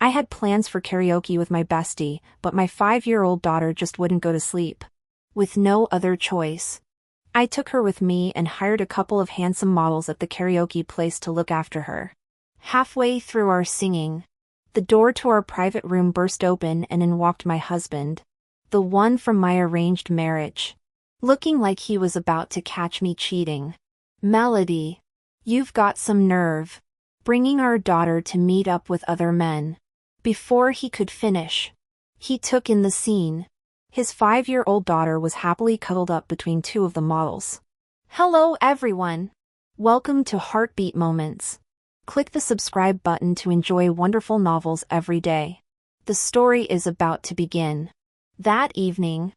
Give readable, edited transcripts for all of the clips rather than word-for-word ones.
I had plans for karaoke with my bestie, but my 5-year-old daughter just wouldn't go to sleep. With no other choice, I took her with me and hired a couple of handsome models at the karaoke place to look after her. Halfway through our singing, the door to our private room burst open and in walked my husband, the one from my arranged marriage, looking like he was about to catch me cheating. "Melody, you've got some nerve, bringing our daughter to meet up with other men." Before he could finish, he took in the scene. His 5-year-old daughter was happily cuddled up between two of the models. Hello everyone! Welcome to Heartbeat Moments. Click the subscribe button to enjoy wonderful novels every day. The story is about to begin. That evening,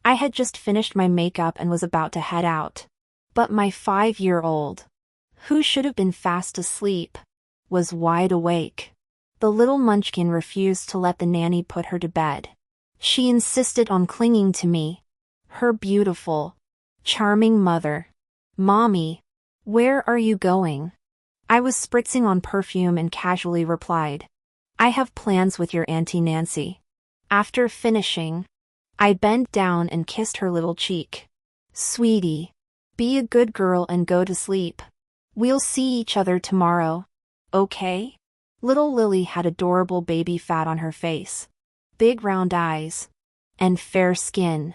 I had just finished my makeup and was about to head out. But my 5-year-old, who should have been fast asleep, was wide awake. The little munchkin refused to let the nanny put her to bed. She insisted on clinging to me, her beautiful, charming mother. "Mommy, where are you going?" I was spritzing on perfume and casually replied, "I have plans with your Auntie Nancy." After finishing, I bent down and kissed her little cheek. "Sweetie, be a good girl and go to sleep. We'll see each other tomorrow, okay?" Little Lily had adorable baby fat on her face, big round eyes, and fair skin.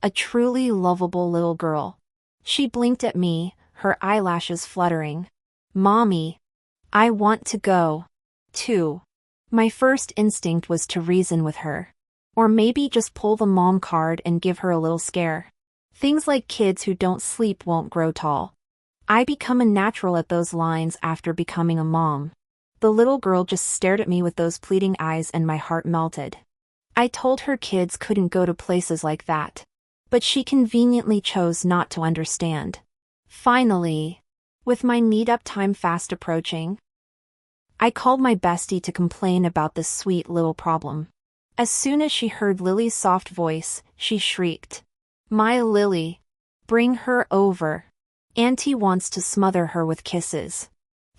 A truly lovable little girl. She blinked at me, her eyelashes fluttering. "Mommy, I want to go, too." My first instinct was to reason with her. Or maybe just pull the mom card and give her a little scare. Things like kids who don't sleep won't grow tall. I become a natural at those lines after becoming a mom. The little girl just stared at me with those pleading eyes and my heart melted. I told her kids couldn't go to places like that. But she conveniently chose not to understand. Finally, with my meetup time fast approaching, I called my bestie to complain about this sweet little problem. As soon as she heard Lily's soft voice, she shrieked, "My Lily, bring her over. Auntie wants to smother her with kisses."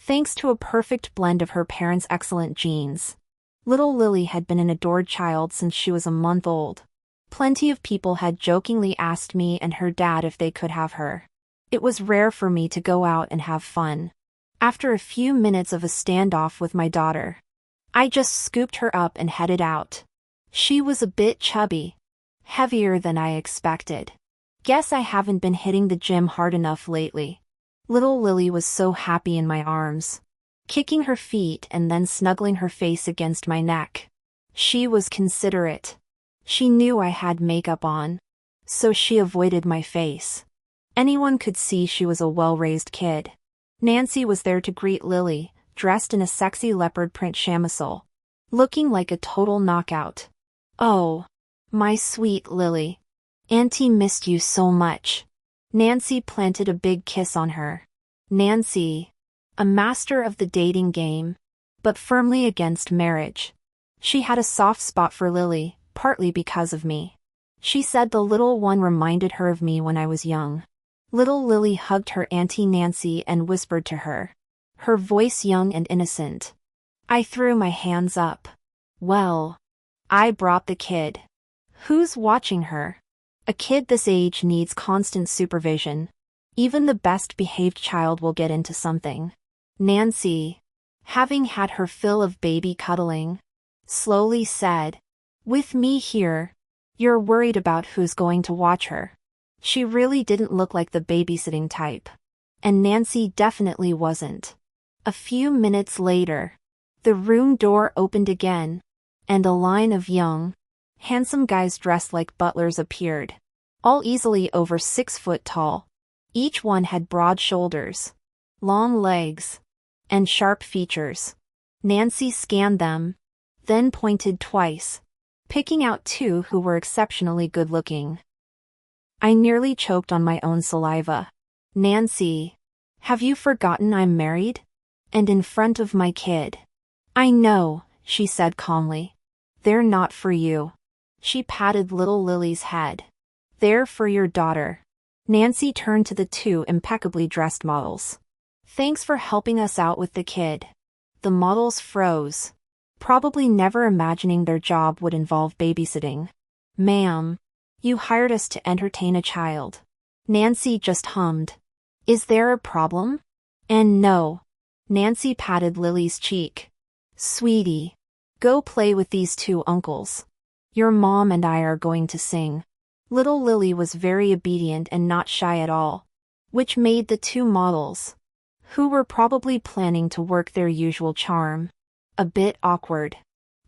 Thanks to a perfect blend of her parents' excellent genes, little Lily had been an adored child since she was a month old. Plenty of people had jokingly asked me and her dad if they could have her. It was rare for me to go out and have fun. After a few minutes of a standoff with my daughter, I just scooped her up and headed out. She was a bit chubby, heavier than I expected. Guess I haven't been hitting the gym hard enough lately. Little Lily was so happy in my arms, kicking her feet and then snuggling her face against my neck. She was considerate. She knew I had makeup on, so she avoided my face. Anyone could see she was a well-raised kid. Nancy was there to greet Lily, dressed in a sexy leopard print chamisole, looking like a total knockout. "Oh, my sweet Lily. Auntie missed you so much." Nancy planted a big kiss on her. Nancy, a master of the dating game, but firmly against marriage. She had a soft spot for Lily, partly because of me. She said the little one reminded her of me when I was young. Little Lily hugged her Auntie Nancy and whispered to her, her voice young and innocent. I threw my hands up. "Well, I brought the kid. Who's watching her?" A kid this age needs constant supervision. Even the best-behaved child will get into something. Nancy, having had her fill of baby cuddling, slowly said, "With me here, you're worried about who's going to watch her." She really didn't look like the babysitting type. And Nancy definitely wasn't. A few minutes later, the room door opened again, and a line of young, handsome guys dressed like butlers appeared, all easily over 6 foot tall. Each one had broad shoulders, long legs, and sharp features. Nancy scanned them, then pointed twice, picking out 2 who were exceptionally good-looking. I nearly choked on my own saliva. "Nancy, have you forgotten I'm married? And in front of my kid." "I know," she said calmly. "They're not for you." She patted little Lily's head. "They're for your daughter." Nancy turned to the 2 impeccably dressed models. "Thanks for helping us out with the kid." The models froze. probably never imagining their job would involve babysitting. "Ma'am, you hired us to entertain a child." Nancy just hummed. "Is there a problem?" And no. Nancy patted Lily's cheek. "Sweetie, go play with these two uncles. Your mom and I are going to sing." Little Lily was very obedient and not shy at all, which made the two models, who were probably planning to work their usual charm, a bit awkward.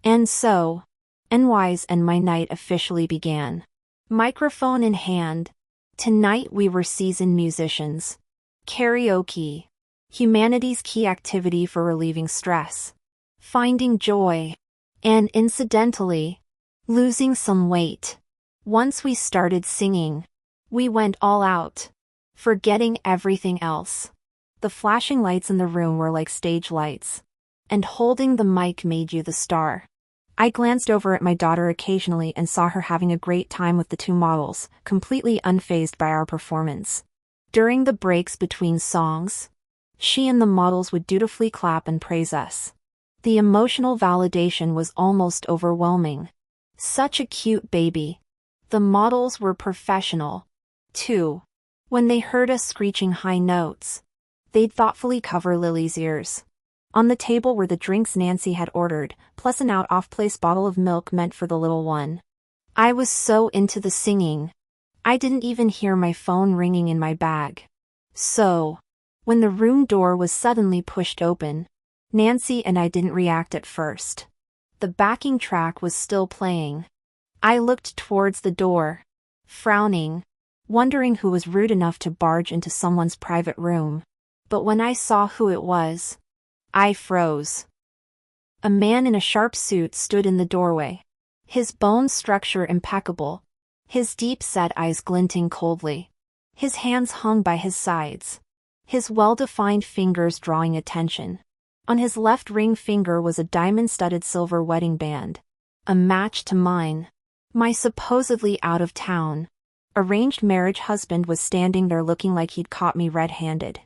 And so, NY's and my night officially began. Microphone in hand. Tonight we were seasoned musicians. Karaoke, humanity's key activity for relieving stress, finding joy, and incidentally, losing some weight. Once we started singing, we went all out, forgetting everything else. The flashing lights in the room were like stage lights, and holding the mic made you the star. I glanced over at my daughter occasionally and saw her having a great time with the two models, completely unfazed by our performance. During the breaks between songs, she and the models would dutifully clap and praise us. The emotional validation was almost overwhelming. Such a cute baby. The models were professional, too. When they heard us screeching high notes, they'd thoughtfully cover Lily's ears. On the table were the drinks Nancy had ordered, plus an out-of-place bottle of milk meant for the little one. I was so into the singing, I didn't even hear my phone ringing in my bag. So, when the room door was suddenly pushed open, Nancy and I didn't react at first. The backing track was still playing. I looked towards the door, frowning, wondering who was rude enough to barge into someone's private room. But when I saw who it was, I froze. A man in a sharp suit stood in the doorway, his bone structure impeccable, his deep-set eyes glinting coldly. His hands hung by his sides, his well-defined fingers drawing attention. On his left ring finger was a diamond-studded silver wedding band, a match to mine. My supposedly out-of-town, arranged marriage husband was standing there looking like he'd caught me red-handed.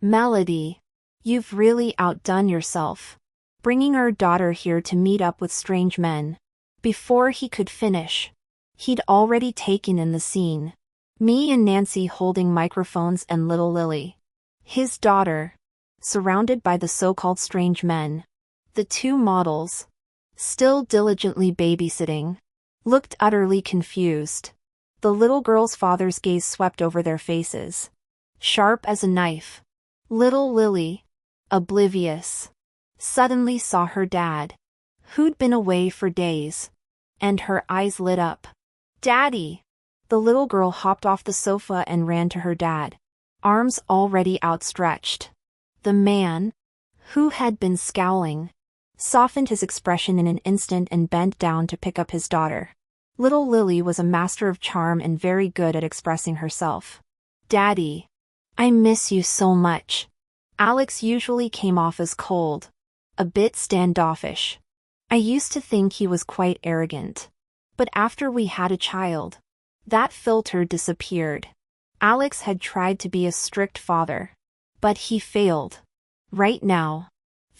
"Melody, you've really outdone yourself, bringing our daughter here to meet up with strange men." Before he could finish, he'd already taken in the scene. Me and Nancy holding microphones and little Lily, his daughter, surrounded by the so-called strange men. The two models, still diligently babysitting, looked utterly confused. The little girl's father's gaze swept over their faces, sharp as a knife. Little Lily, oblivious, suddenly saw her dad, who'd been away for days, and her eyes lit up. "Daddy!" The little girl hopped off the sofa and ran to her dad, arms already outstretched. The man, who had been scowling, softened his expression in an instant and bent down to pick up his daughter. Little Lily was a master of charm and very good at expressing herself. "Daddy, I miss you so much." Alex usually came off as cold, a bit standoffish. I used to think he was quite arrogant. But after we had a child, that filter disappeared. Alex had tried to be a strict father, but he failed. Right now,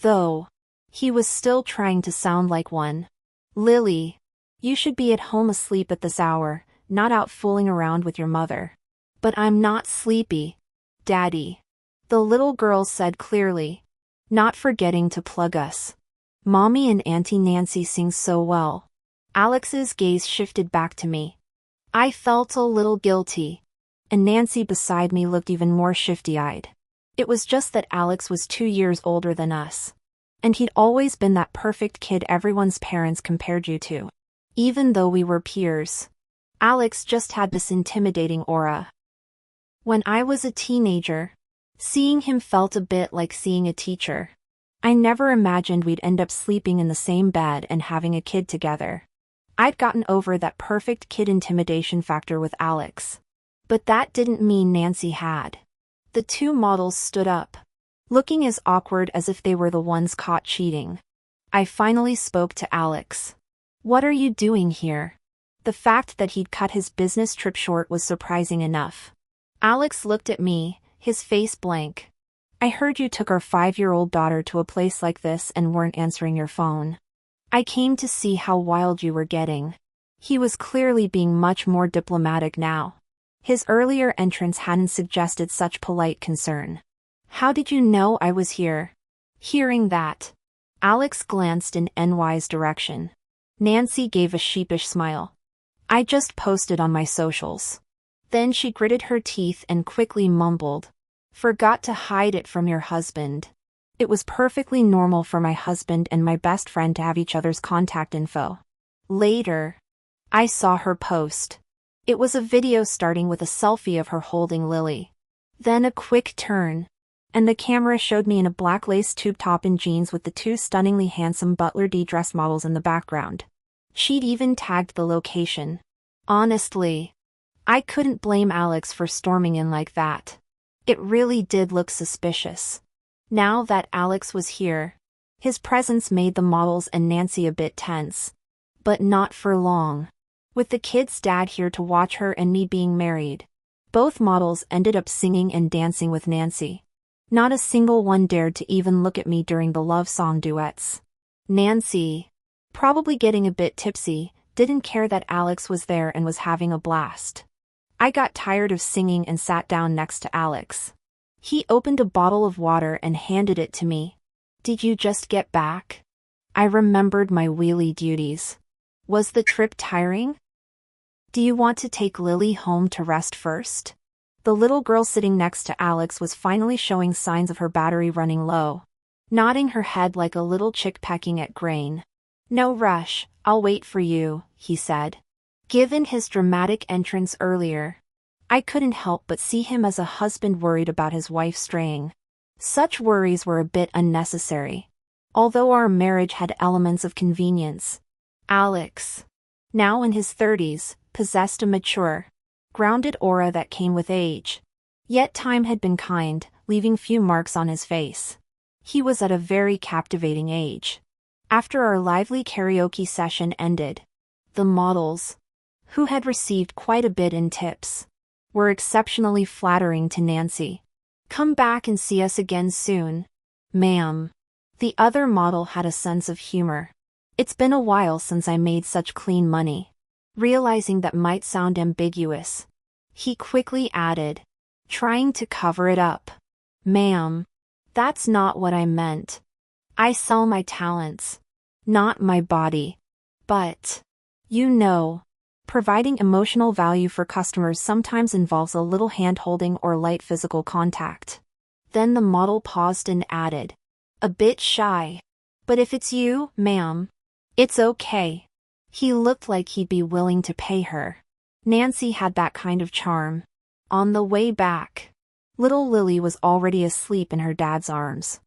though, he was still trying to sound like one. "Lily, you should be at home asleep at this hour, not out fooling around with your mother." "But I'm not sleepy, Daddy," the little girl said clearly, not forgetting to plug us. "Mommy and Auntie Nancy sing so well." Alex's gaze shifted back to me. I felt a little guilty, and Nancy beside me looked even more shifty-eyed. It was just that Alex was 2 years older than us, and he'd always been that perfect kid everyone's parents compared you to. Even though we were peers, Alex just had this intimidating aura. When I was a teenager, seeing him felt a bit like seeing a teacher. I never imagined we'd end up sleeping in the same bed and having a kid together. I'd gotten over that perfect kid intimidation factor with Alex. But that didn't mean Nancy had. The two models stood up, looking as awkward as if they were the ones caught cheating. I finally spoke to Alex. "What are you doing here?" The fact that he'd cut his business trip short was surprising enough. Alex looked at me, his face blank. "I heard you took our 5-year-old daughter to a place like this and weren't answering your phone." I came to see how wild you were getting." He was clearly being much more diplomatic now. His earlier entrance hadn't suggested such polite concern. "How did you know I was here?" Hearing that, Alex glanced in NY's direction. Nancy gave a sheepish smile. "I just posted on my socials." Then she gritted her teeth and quickly mumbled, "Forgot to hide it from your husband." It was perfectly normal for my husband and my best friend to have each other's contact info. Later, I saw her post. It was a video starting with a selfie of her holding Lily. Then a quick turn, and the camera showed me in a black lace tube top and jeans with the two stunningly handsome Butler D dress models in the background. She'd even tagged the location. Honestly, I couldn't blame Alex for storming in like that. It really did look suspicious. Now that Alex was here, his presence made the models and Nancy a bit tense. But not for long. With the kid's dad here to watch her and me being married, both models ended up singing and dancing with Nancy. Not a single one dared to even look at me during the love song duets. Nancy, probably getting a bit tipsy, didn't care that Alex was there and was having a blast. I got tired of singing and sat down next to Alex. He opened a bottle of water and handed it to me. "Did you just get back?" I remembered my wheelie duties. "Was the trip tiring? Do you want to take Lily home to rest first?" The little girl sitting next to Alex was finally showing signs of her battery running low, nodding her head like a little chick pecking at grain. "No rush, I'll wait for you," he said. Given his dramatic entrance earlier, I couldn't help but see him as a husband worried about his wife straying. Such worries were a bit unnecessary. Although our marriage had elements of convenience, Alex, now in his 30s, possessed a mature, grounded aura that came with age. Yet time had been kind, leaving few marks on his face. He was at a very captivating age. After our lively karaoke session ended, the models, who had received quite a bit in tips, were exceptionally flattering to Nancy. "Come back and see us again soon, ma'am." The other model had a sense of humor. "It's been a while since I made such clean money." Realizing that might sound ambiguous, he quickly added, trying to cover it up, "Ma'am, that's not what I meant. I sell my talents, not my body. But, you know, providing emotional value for customers sometimes involves a little hand-holding or light physical contact." Then the model paused and added, a bit shy, "But if it's you, ma'am, it's okay." He looked like he'd be willing to pay her. Nancy had that kind of charm. On the way back, little Lily was already asleep in her dad's arms.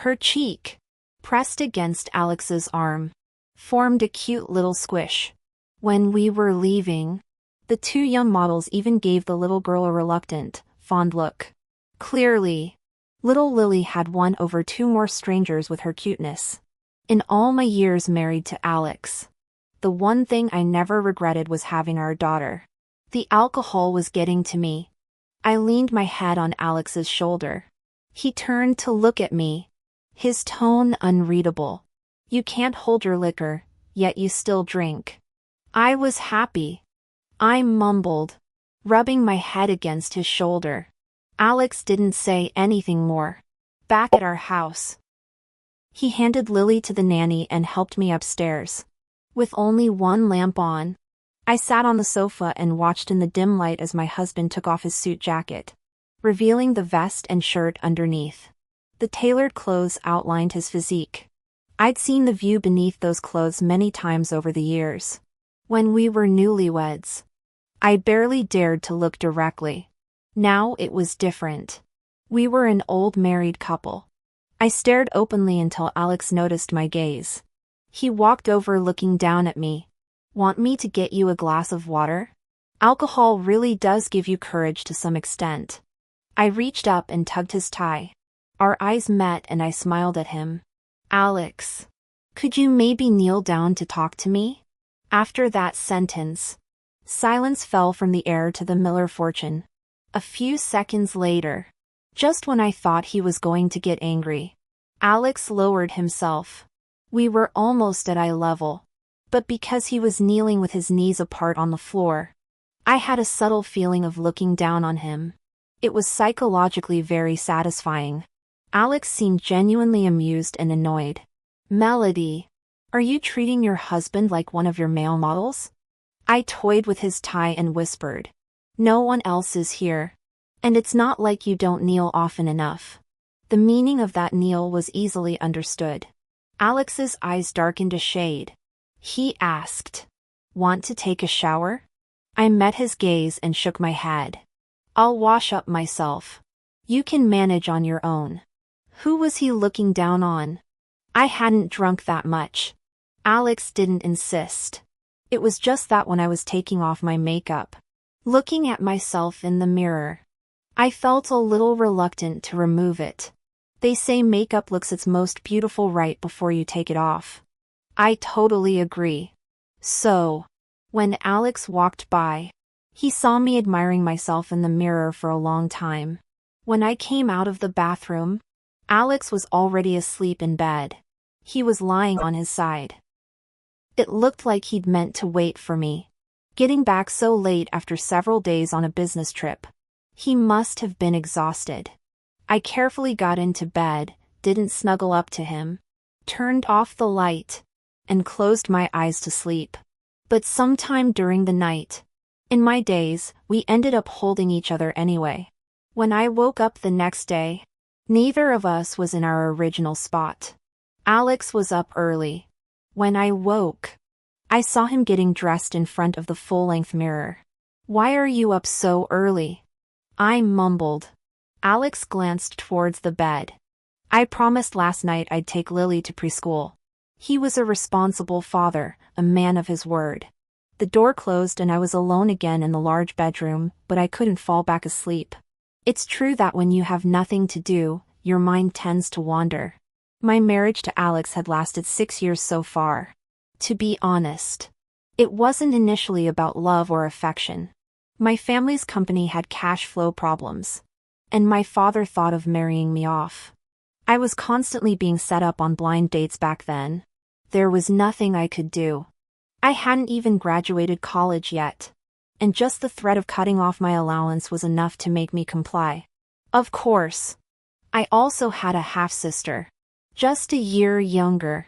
Her cheek, pressed against Alex's arm, formed a cute little squish. When we were leaving, the two young models even gave the little girl a reluctant, fond look. Clearly, little Lily had won over two more strangers with her cuteness. In all my years married to Alex, the one thing I never regretted was having our daughter. The alcohol was getting to me. I leaned my head on Alex's shoulder. He turned to look at me, his tone unreadable. "You can't hold your liquor, yet you still drink." I was happy. I mumbled, rubbing my head against his shoulder. Alex didn't say anything more. Back at our house, he handed Lily to the nanny and helped me upstairs. With only one lamp on, I sat on the sofa and watched in the dim light as my husband took off his suit jacket, revealing the vest and shirt underneath. The tailored clothes outlined his physique. I'd seen the view beneath those clothes many times over the years. When we were newlyweds, I barely dared to look directly. Now it was different. We were an old married couple. I stared openly until Alex noticed my gaze. He walked over looking down at me. "Want me to get you a glass of water?" Alcohol really does give you courage to some extent. I reached up and tugged his tie. Our eyes met and I smiled at him. "Alex, could you maybe kneel down to talk to me?" After that sentence, silence fell from the air to the Miller fortune. A few seconds later, just when I thought he was going to get angry, Alex lowered himself. We were almost at eye level. But because he was kneeling with his knees apart on the floor, I had a subtle feeling of looking down on him. It was psychologically very satisfying. Alex seemed genuinely amused and annoyed. Melody, are you treating your husband like one of your male models? I toyed with his tie and whispered. No one else is here. And it's not like you don't kneel often enough. The meaning of that kneel was easily understood. Alex's eyes darkened a shade. He asked, "Want to take a shower?" I met his gaze and shook my head. "I'll wash up myself. You can manage on your own." Who was he looking down on? I hadn't drunk that much. Alex didn't insist. It was just that when I was taking off my makeup, looking at myself in the mirror, I felt a little reluctant to remove it. They say makeup looks its most beautiful right before you take it off. I totally agree. So, when Alex walked by, he saw me admiring myself in the mirror for a long time. When I came out of the bathroom, Alex was already asleep in bed. He was lying on his side. It looked like he'd meant to wait for me. Getting back so late after several days on a business trip, he must have been exhausted. I carefully got into bed, didn't snuggle up to him, turned off the light, and closed my eyes to sleep. But sometime during the night, in my days, we ended up holding each other anyway. When I woke up the next day, neither of us was in our original spot. Alex was up early. When I woke, I saw him getting dressed in front of the full-length mirror. "Why are you up so early?" I mumbled. Alex glanced towards the bed. "I promised last night I'd take Lily to preschool." He was a responsible father, a man of his word. The door closed and I was alone again in the large bedroom, but I couldn't fall back asleep. It's true that when you have nothing to do, your mind tends to wander. My marriage to Alex had lasted 6 years so far. To be honest, it wasn't initially about love or affection. My family's company had cash flow problems, and my father thought of marrying me off. I was constantly being set up on blind dates back then. There was nothing I could do. I hadn't even graduated college yet, and just the threat of cutting off my allowance was enough to make me comply. Of course, I also had a half-sister, just a year younger,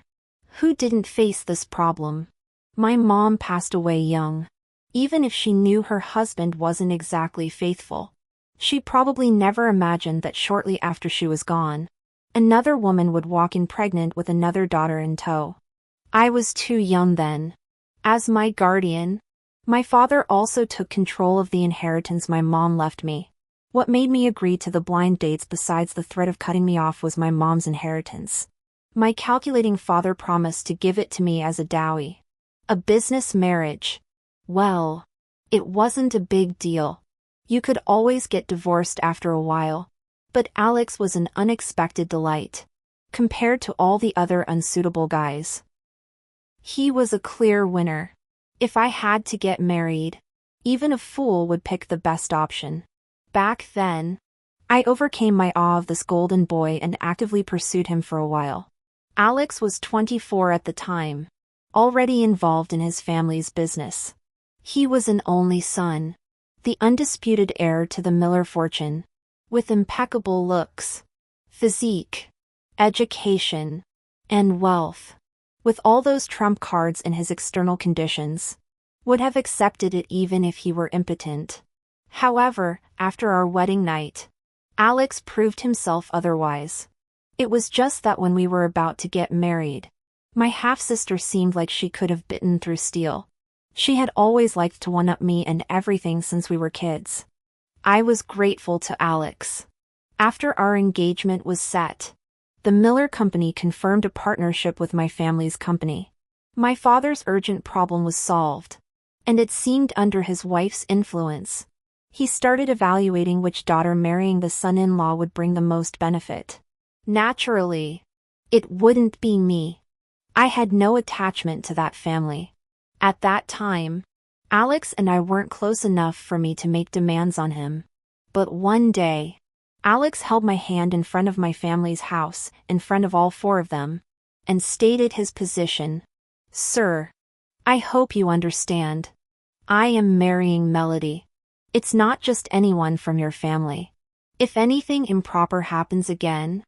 who didn't face this problem. My mom passed away young. Even if she knew her husband wasn't exactly faithful, she probably never imagined that shortly after she was gone, another woman would walk in pregnant with another daughter in tow. I was too young then. As my guardian, my father also took control of the inheritance my mom left me. What made me agree to the blind dates besides the threat of cutting me off was my mom's inheritance. My calculating father promised to give it to me as a dowry. A business marriage. Well, it wasn't a big deal. You could always get divorced after a while. But Alex was an unexpected delight, compared to all the other unsuitable guys. He was a clear winner. If I had to get married, even a fool would pick the best option. Back then, I overcame my awe of this golden boy and actively pursued him for a while. Alex was 24 at the time, already involved in his family's business. He was an only son, the undisputed heir to the Miller fortune, with impeccable looks, physique, education, and wealth. With all those trump cards in his external conditions, would have accepted it even if he were impotent. However, after our wedding night, Alex proved himself otherwise. It was just that when we were about to get married, my half-sister seemed like she could have bitten through steel. She had always liked to one-up me and everything since we were kids. I was grateful to Alex. After our engagement was set, the Miller Company confirmed a partnership with my family's company. My father's urgent problem was solved, and it seemed under his wife's influence. He started evaluating which daughter marrying the son-in-law would bring the most benefit. Naturally, it wouldn't be me. I had no attachment to that family. At that time, Alex and I weren't close enough for me to make demands on him. But one day, Alex held my hand in front of my family's house, in front of all 4 of them. and stated his position. "Sir, I hope you understand. I am marrying Melody. It's not just anyone from your family. If anything improper happens again,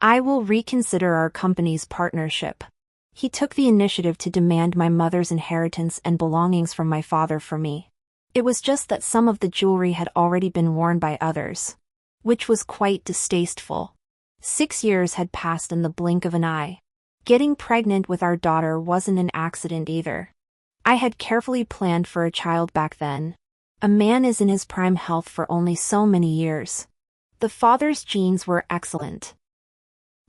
I will reconsider our company's partnership." He took the initiative to demand my mother's inheritance and belongings from my father for me. It was just that some of the jewelry had already been worn by others, which was quite distasteful. 6 years had passed in the blink of an eye. Getting pregnant with our daughter wasn't an accident either. I had carefully planned for a child back then. A man is in his prime health for only so many years. The father's genes were excellent.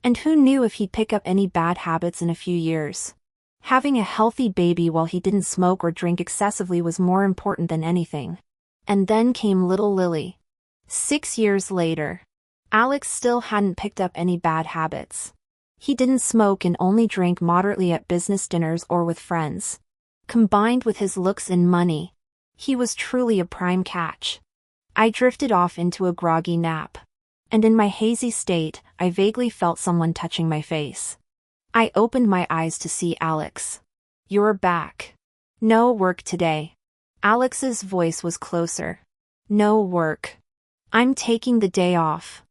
And who knew if he'd pick up any bad habits in a few years? Having a healthy baby while he didn't smoke or drink excessively was more important than anything. And then came little Lily. 6 years later, Alex still hadn't picked up any bad habits. He didn't smoke and only drank moderately at business dinners or with friends. Combined with his looks and money, he was truly a prime catch. I drifted off into a groggy nap. And in my hazy state, I vaguely felt someone touching my face. I opened my eyes to see Alex. "You're back. No work today." Alex's voice was closer. "No work. I'm taking the day off."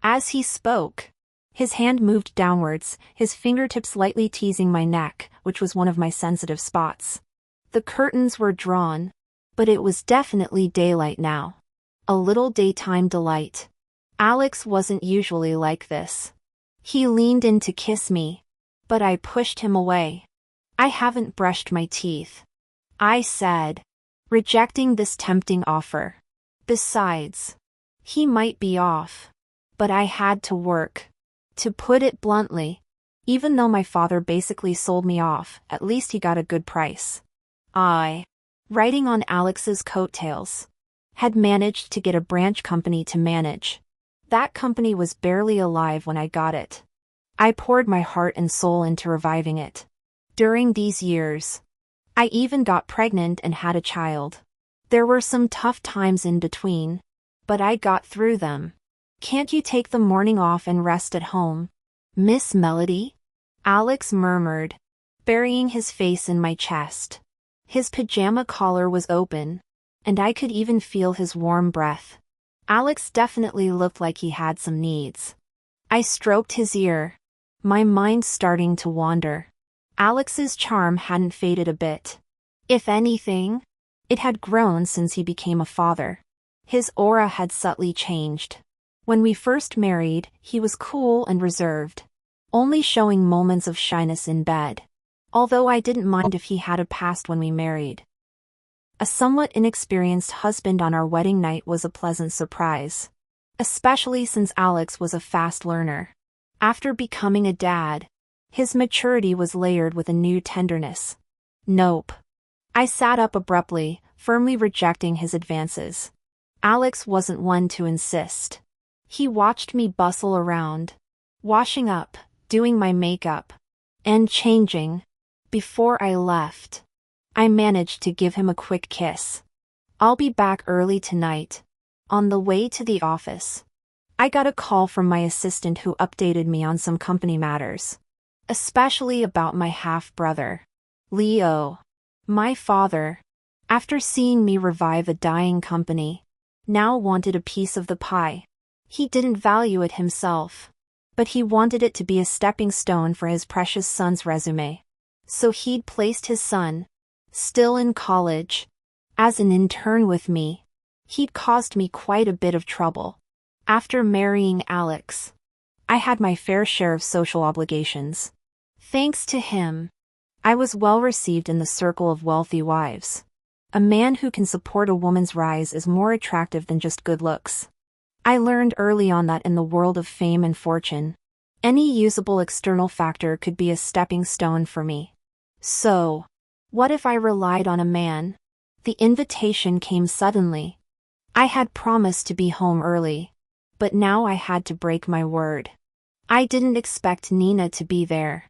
As he spoke, his hand moved downwards, his fingertips lightly teasing my neck, which was one of my sensitive spots. The curtains were drawn, but it was definitely daylight now. A little daytime delight. Alex wasn't usually like this. He leaned in to kiss me, but I pushed him away. "I haven't brushed my teeth," I said, rejecting this tempting offer. Besides, he might be off, but I had to work. To put it bluntly, even though my father basically sold me off, at least he got a good price. I, riding on Alex's coattails, had managed to get a branch company to manage. That company was barely alive when I got it. I poured my heart and soul into reviving it. During these years, I even got pregnant and had a child. There were some tough times in between, but I got through them. "Can't you take the morning off and rest at home, Miss Melody?" Alex murmured, burying his face in my chest. His pajama collar was open, and I could even feel his warm breath. Alex definitely looked like he had some needs. I stroked his ear, my mind starting to wander. Alex's charm hadn't faded a bit. If anything, it had grown since he became a father. His aura had subtly changed. When we first married, he was cool and reserved, only showing moments of shyness in bed. Although I didn't mind if he had a past when we married. A somewhat inexperienced husband on our wedding night was a pleasant surprise, especially since Alex was a fast learner. After becoming a dad, his maturity was layered with a new tenderness. "Nope." I sat up abruptly, firmly rejecting his advances. Alex wasn't one to insist. He watched me bustle around, washing up, doing my makeup, and changing. Before I left, I managed to give him a quick kiss. "I'll be back early tonight." On the way to the office, I got a call from my assistant who updated me on some company matters, especially about my half-brother, Leo. My father, after seeing me revive a dying company, now wanted a piece of the pie. He didn't value it himself, but he wanted it to be a stepping stone for his precious son's resume. So he'd placed his son, still in college, as an intern with me. He'd caused me quite a bit of trouble. After marrying Alex, I had my fair share of social obligations. Thanks to him, I was well received in the circle of wealthy wives. A man who can support a woman's rise is more attractive than just good looks. I learned early on that in the world of fame and fortune, any usable external factor could be a stepping stone for me. So, what if I relied on a man? The invitation came suddenly. I had promised to be home early, but now I had to break my word. I didn't expect Nina to be there,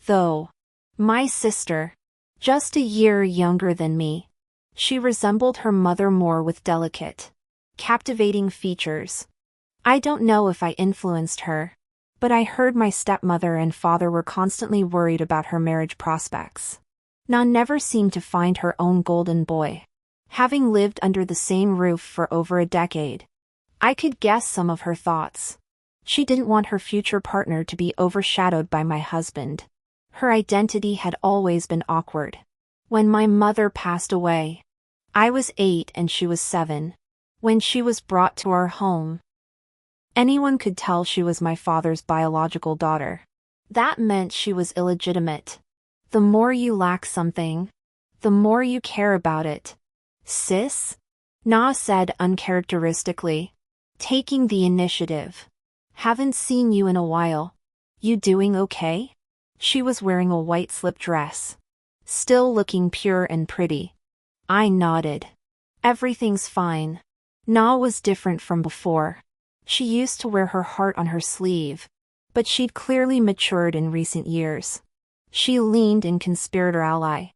though. My sister, just a year younger than me. She resembled her mother more with delicate, captivating features. I don't know if I influenced her, But I heard my stepmother and father were constantly worried about her marriage prospects. Na never seemed to find her own golden boy. Having lived under the same roof for over a decade, I could guess some of her thoughts. She didn't want her future partner to be overshadowed by my husband. Her identity had always been awkward. When my mother passed away, I was 8 and she was 7. When she was brought to our home, anyone could tell she was my father's biological daughter. That meant she was illegitimate. The more you lack something, the more you care about it. Sis? Na said uncharacteristically, taking the initiative. Haven't seen you in a while. You doing okay? She was wearing a white slip dress, still looking pure and pretty. I nodded. Everything's fine. Na was different from before. She used to wear her heart on her sleeve, but she'd clearly matured in recent years. She leaned in conspirator ally.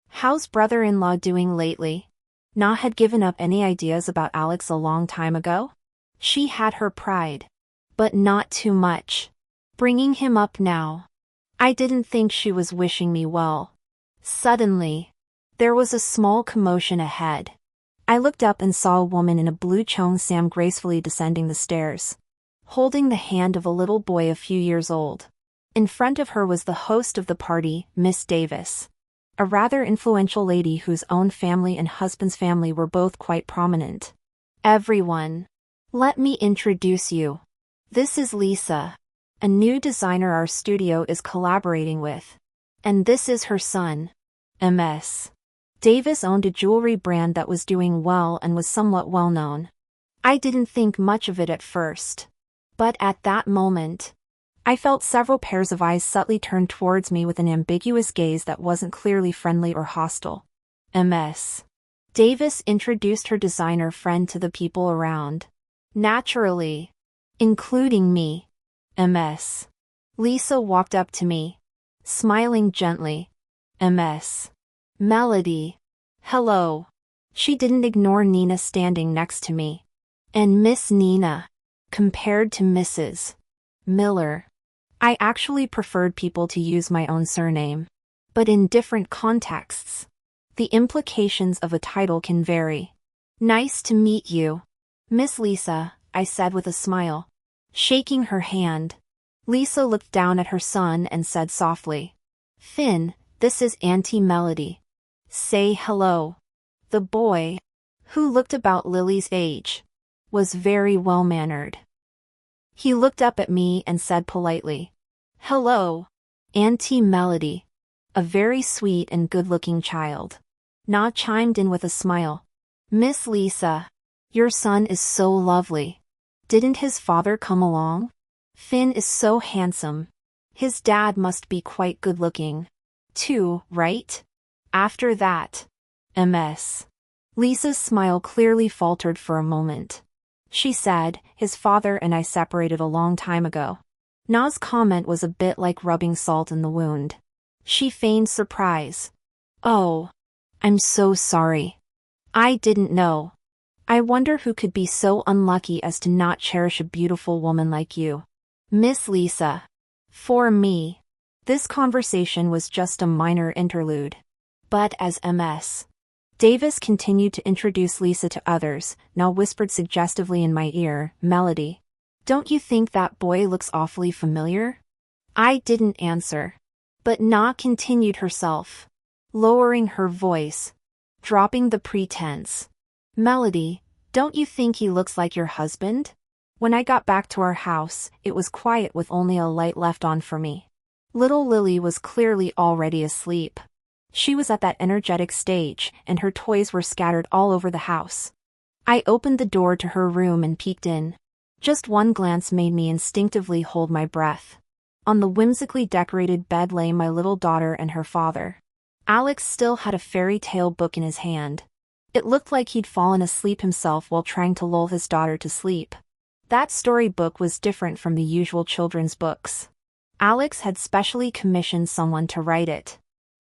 How's brother-in-law doing lately? Na had given up any ideas about Alex a long time ago. She had her pride, but not too much. Bringing him up now. I didn't think she was wishing me well. Suddenly, there was a small commotion ahead. I looked up and saw a woman in a blue cheongsam gracefully descending the stairs, holding the hand of a little boy a few years old. In front of her was the host of the party, Miss Davis, a rather influential lady whose own family and husband's family were both quite prominent. Everyone, let me introduce you. This is Lisa, a new designer our studio is collaborating with. And this is her son, MS. Davis owned a jewelry brand that was doing well and was somewhat well known. I didn't think much of it at first. But at that moment, I felt several pairs of eyes subtly turned towards me with an ambiguous gaze that wasn't clearly friendly or hostile. MS. Davis introduced her designer friend to the people around. Naturally, including me. MS. Lisa walked up to me, smiling gently. MS. Melody. Hello. She didn't ignore Nina standing next to me. And Miss Nina, compared to Mrs. Miller. I actually preferred people to use my own surname. But in different contexts, the implications of a title can vary. Nice to meet you, Miss Lisa, I said with a smile. Shaking her hand, Lisa looked down at her son and said softly, Finn, this is Auntie Melody. Say hello. The boy, who looked about Lily's age, was very well-mannered. He looked up at me and said politely, Hello, Auntie Melody. A very sweet and good-looking child. Na chimed in with a smile. Miss Lisa, your son is so lovely. Didn't his father come along? Finn is so handsome. His dad must be quite good-looking, too, right? After that, MS. Lisa's smile clearly faltered for a moment. She said, his father and I separated a long time ago. Na's comment was a bit like rubbing salt in the wound. She feigned surprise. Oh, I'm so sorry. I didn't know. I wonder who could be so unlucky as to not cherish a beautiful woman like you. Miss Lisa. For me, this conversation was just a minor interlude. But as MS. Davis continued to introduce Lisa to others, now whispered suggestively in my ear, Melody. Don't you think that boy looks awfully familiar? I didn't answer. But Na continued herself, lowering her voice, dropping the pretense. Melody, don't you think he looks like your husband? When I got back to our house, it was quiet with only a light left on for me. Little Lily was clearly already asleep. She was at that energetic stage, and her toys were scattered all over the house. I opened the door to her room and peeked in. Just one glance made me instinctively hold my breath. On the whimsically decorated bed lay my little daughter and her father. Alex still had a fairy tale book in his hand. It looked like he'd fallen asleep himself while trying to lull his daughter to sleep. That storybook was different from the usual children's books. Alex had specially commissioned someone to write it.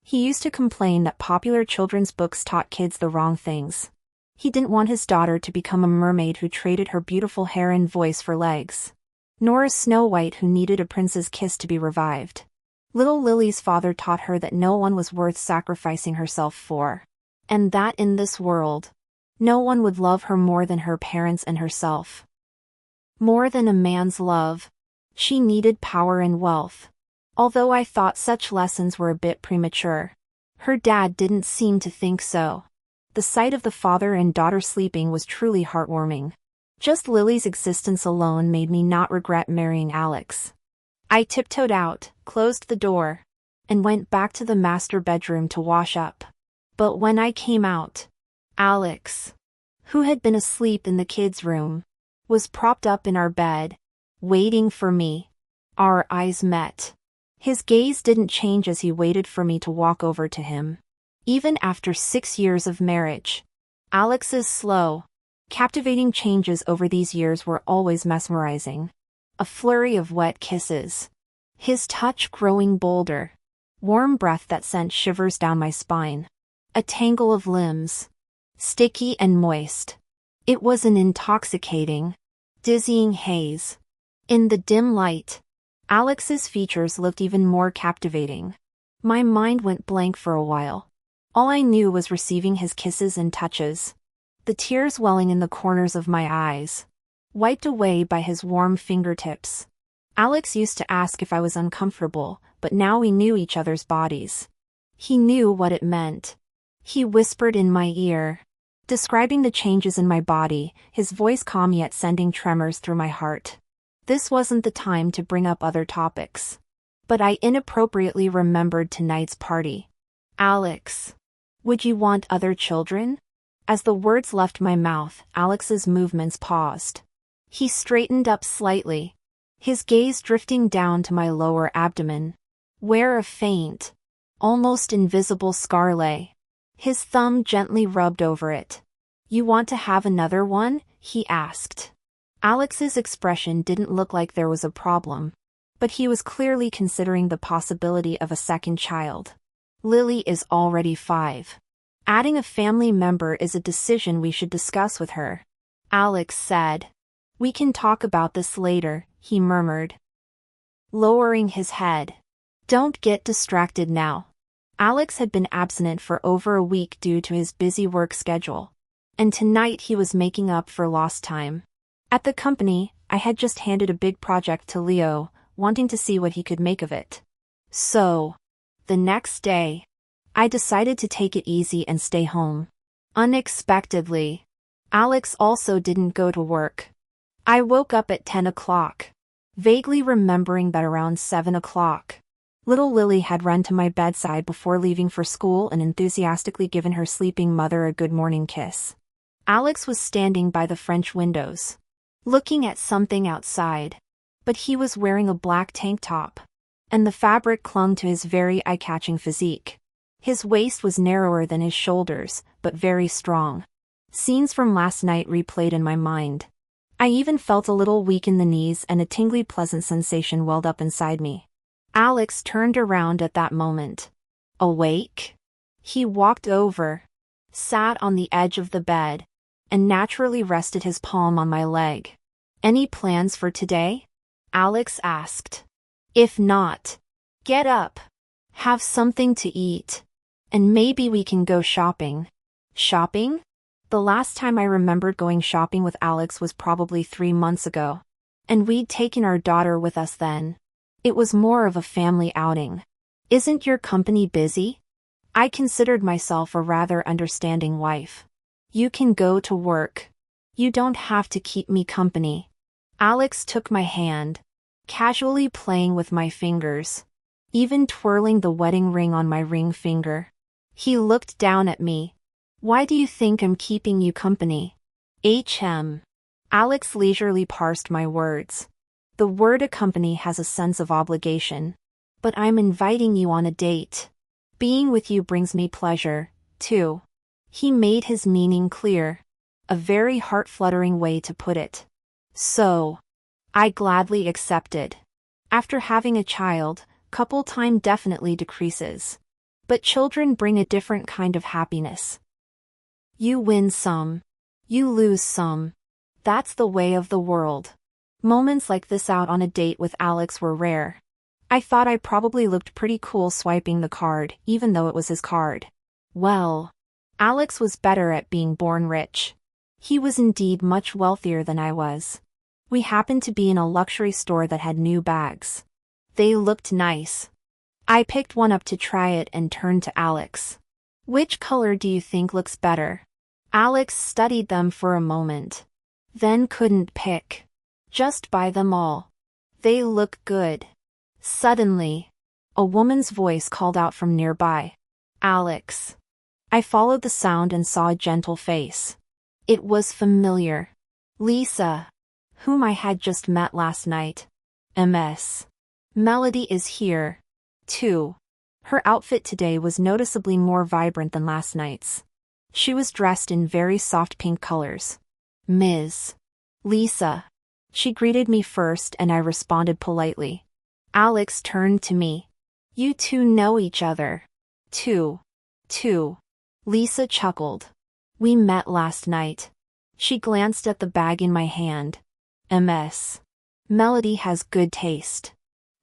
He used to complain that popular children's books taught kids the wrong things. He didn't want his daughter to become a mermaid who traded her beautiful hair and voice for legs. nor a Snow White who needed a prince's kiss to be revived. Little Lily's father taught her that no one was worth sacrificing herself for, and that in this world, no one would love her more than her parents and herself. More than a man's love, she needed power and wealth. Although I thought such lessons were a bit premature, her dad didn't seem to think so. The sight of the father and daughter sleeping was truly heartwarming. Just Lily's existence alone made me not regret marrying Alex. I tiptoed out, closed the door, and went back to the master bedroom to wash up. But when I came out, Alex, who had been asleep in the kids' room, was propped up in our bed, waiting for me. Our eyes met. His gaze didn't change as he waited for me to walk over to him. Even after 6 years of marriage, Alex's slow, captivating changes over these years were always mesmerizing. A flurry of wet kisses, his touch growing bolder, warm breath that sent shivers down my spine, a tangle of limbs, sticky and moist. It was an intoxicating, dizzying haze. In the dim light, Alex's features looked even more captivating. My mind went blank for a while. All I knew was receiving his kisses and touches, the tears welling in the corners of my eyes, wiped away by his warm fingertips. Alex used to ask if I was uncomfortable, but now we knew each other's bodies. He knew what it meant. He whispered in my ear, describing the changes in my body, his voice calm yet sending tremors through my heart. This wasn't the time to bring up other topics. But I inappropriately remembered tonight's party. Alex, would you want other children? As the words left my mouth, Alex's movements paused. He straightened up slightly, his gaze drifting down to my lower abdomen, where a faint, almost invisible scar lay. His thumb gently rubbed over it. You want to have another one? He asked. Alex's expression didn't look like there was a problem, but he was clearly considering the possibility of a second child. Lily is already 5. Adding a family member is a decision we should discuss with her, Alex said. We can talk about this later, he murmured, lowering his head. Don't get distracted now. Alex had been absent for over a week due to his busy work schedule, and tonight he was making up for lost time. At the company, I had just handed a big project to Leo, wanting to see what he could make of it. So, the next day, I decided to take it easy and stay home. Unexpectedly, Alex also didn't go to work. I woke up at 10 o'clock, vaguely remembering that around 7 o'clock, little Lily had run to my bedside before leaving for school and enthusiastically given her sleeping mother a good morning kiss. Alex was standing by the French windows, looking at something outside, but he was wearing a black tank top, and the fabric clung to his very eye-catching physique. His waist was narrower than his shoulders, but very strong. Scenes from last night replayed in my mind. I even felt a little weak in the knees and a tingly pleasant sensation welled up inside me. Alex turned around at that moment. Awake? He walked over, sat on the edge of the bed, and naturally rested his palm on my leg. Any plans for today? Alex asked. If not, get up, have something to eat, and maybe we can go shopping. Shopping? The last time I remembered going shopping with Alex was probably 3 months ago, and we'd taken our daughter with us then. It was more of a family outing. Isn't your company busy? I considered myself a rather understanding wife. You can go to work. You don't have to keep me company. Alex took my hand, casually playing with my fingers, even twirling the wedding ring on my ring finger. He looked down at me. Why do you think I'm keeping you company? Alex leisurely parsed my words. The word accompany has a sense of obligation. But I'm inviting you on a date. Being with you brings me pleasure, too. He made his meaning clear. A very heart-fluttering way to put it. So, I gladly accepted. After having a child, couple time definitely decreases. But children bring a different kind of happiness. You win some. You lose some. That's the way of the world. Moments like this out on a date with Alex were rare. I thought I probably looked pretty cool swiping the card, even though it was his card. Well, Alex was better at being born rich. He was indeed much wealthier than I was. We happened to be in a luxury store that had new bags. They looked nice. I picked one up to try it and turned to Alex. "Which color do you think looks better?" Alex studied them for a moment. Then couldn't pick. "Just buy them all. They look good." Suddenly, a woman's voice called out from nearby. "Alex." I followed the sound and saw a gentle face. It was familiar. Lisa, whom I had just met last night. MS. Melody is here, too. Her outfit today was noticeably more vibrant than last night's. She was dressed in very soft pink colors. "Ms. Lisa." She greeted me first and I responded politely. Alex turned to me. "You two know each other." Two. Lisa chuckled. "We met last night." She glanced at the bag in my hand. "MS. Melody has good taste.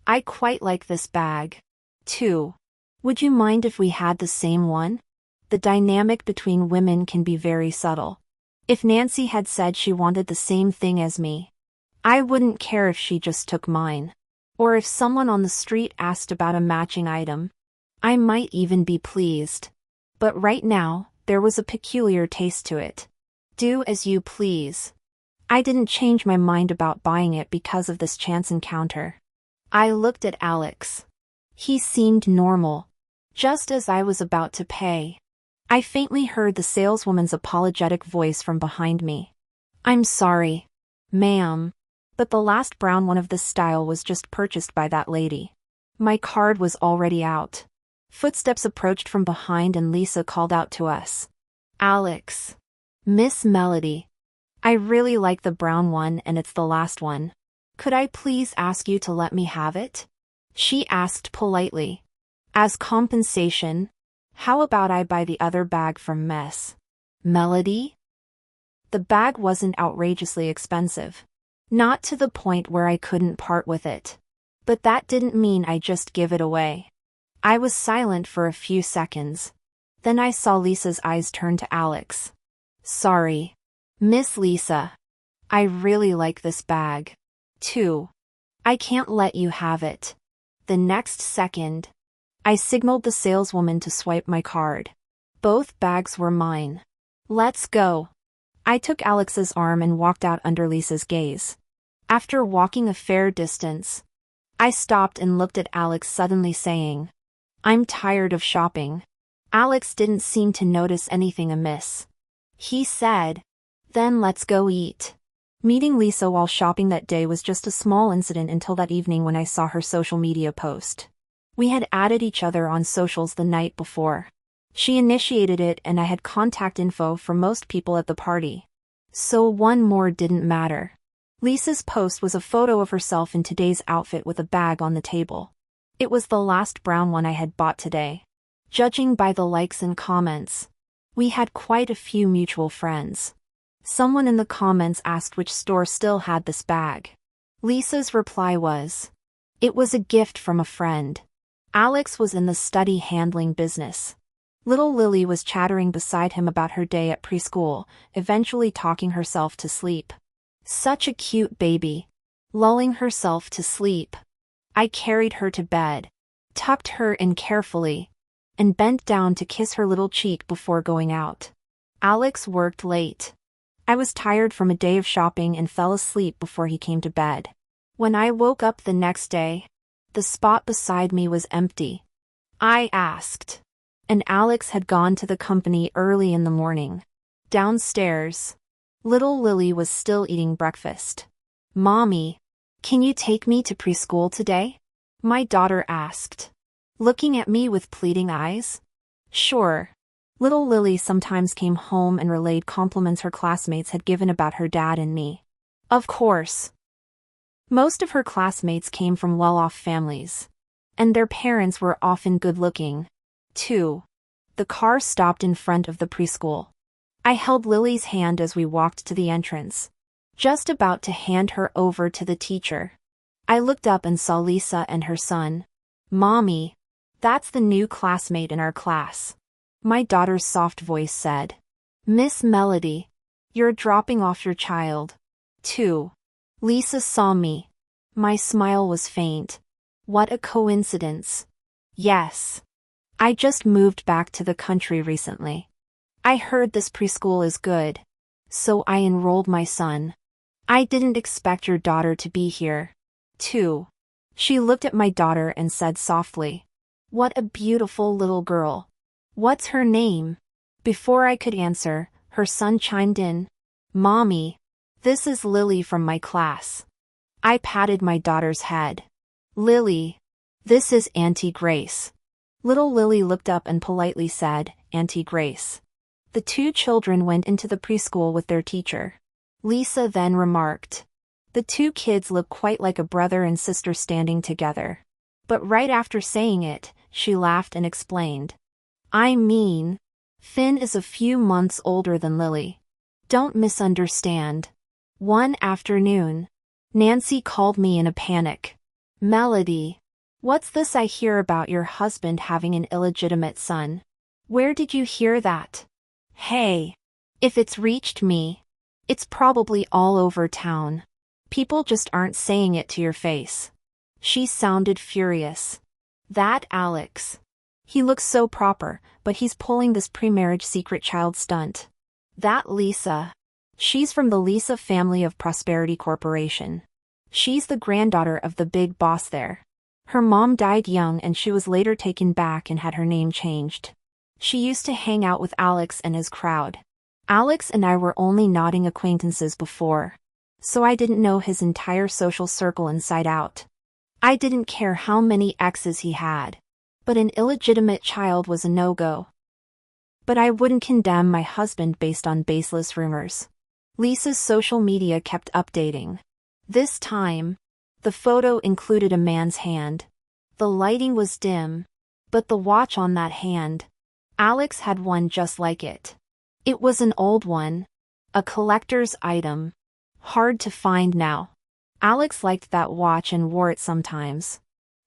I quite like this bag, too. Would you mind if we had the same one?" The dynamic between women can be very subtle. If Nancy had said she wanted the same thing as me, I wouldn't care if she just took mine. Or if someone on the street asked about a matching item, I might even be pleased. But right now, there was a peculiar taste to it. Do as you please. I didn't change my mind about buying it because of this chance encounter. I looked at Alex. He seemed normal. Just as I was about to pay, I faintly heard the saleswoman's apologetic voice from behind me. "I'm sorry, ma'am, but the last brown one of this style was just purchased by that lady. My card was already out." Footsteps approached from behind and Lisa called out to us. "Alex. Miss Melody. I really like the brown one and it's the last one. Could I please ask you to let me have it?" She asked politely. "As compensation, how about I buy the other bag from Miss Melody?" The bag wasn't outrageously expensive. Not to the point where I couldn't part with it. But that didn't mean I just give it away. I was silent for a few seconds. Then I saw Lisa's eyes turn to Alex. "Sorry, Miss Lisa. I really like this bag, too. I can't let you have it." The next second, I signaled the saleswoman to swipe my card. Both bags were mine. "Let's go." I took Alex's arm and walked out under Lisa's gaze. After walking a fair distance, I stopped and looked at Alex, suddenly saying, "I'm tired of shopping." Alex didn't seem to notice anything amiss. He said, "Then let's go eat." Meeting Lisa while shopping that day was just a small incident until that evening when I saw her social media post. We had added each other on socials the night before. She initiated it and I had contact info for most people at the party. So one more didn't matter. Lisa's post was a photo of herself in today's outfit with a bag on the table. It was the last brown one I had bought today. Judging by the likes and comments, we had quite a few mutual friends. Someone in the comments asked which store still had this bag. Lisa's reply was, "It was a gift from a friend." Alex was in the study handling business. Little Lily was chattering beside him about her day at preschool, eventually talking herself to sleep. Such a cute baby. Lulling herself to sleep. I carried her to bed, tucked her in carefully, and bent down to kiss her little cheek before going out. Alex worked late. I was tired from a day of shopping and fell asleep before he came to bed. When I woke up the next day, the spot beside me was empty. I asked, and Alex had gone to the company early in the morning. Downstairs, little Lily was still eating breakfast. "Mommy, can you take me to preschool today?" my daughter asked, looking at me with pleading eyes. "Sure." Little Lily sometimes came home and relayed compliments her classmates had given about her dad and me. Of course. Most of her classmates came from well-off families, and their parents were often good-looking, too. The car stopped in front of the preschool. I held Lily's hand as we walked to the entrance. just about to hand her over to the teacher. I looked up and saw Lisa and her son. "Mommy, that's the new classmate in our class," my daughter's soft voice said. "Miss Melody, you're dropping off your child, too." Lisa saw me. My smile was faint. What a coincidence. Yes. I just moved back to the country recently. I heard this preschool is good, so I enrolled my son. I didn't expect your daughter to be here, too. She looked at my daughter and said softly, "What a beautiful little girl. What's her name?" Before I could answer, her son chimed in, "Mommy, this is Lily from my class." I patted my daughter's head. "Lily, this is Auntie Grace." Little Lily looked up and politely said, "Auntie Grace." The two children went into the preschool with their teacher. Lisa then remarked, "The two kids look quite like a brother and sister standing together." But right after saying it, she laughed and explained, "I mean, Finn is a few months older than Lily. Don't misunderstand." One afternoon, Nancy called me in a panic. "Melody, what's this I hear about your husband having an illegitimate son? Where did you hear that? Hey, if it's reached me, it's probably all over town. People just aren't saying it to your face." She sounded furious. "That Alex. He looks so proper, but he's pulling this pre-marriage secret child stunt. That Lisa. She's from the Lisa family of Prosperity Corporation. She's the granddaughter of the big boss there. Her mom died young and she was later taken back and had her name changed. She used to hang out with Alex and his crowd. Alex and I were only nodding acquaintances before, so I didn't know his entire social circle inside out. I didn't care how many exes he had, but an illegitimate child was a no-go. But I wouldn't condemn my husband based on baseless rumors. Lisa's social media kept updating. This time, the photo included a man's hand. The lighting was dim, but the watch on that hand, Alex had one just like it. It was an old one, a collector's item, hard to find now. Alex liked that watch and wore it sometimes.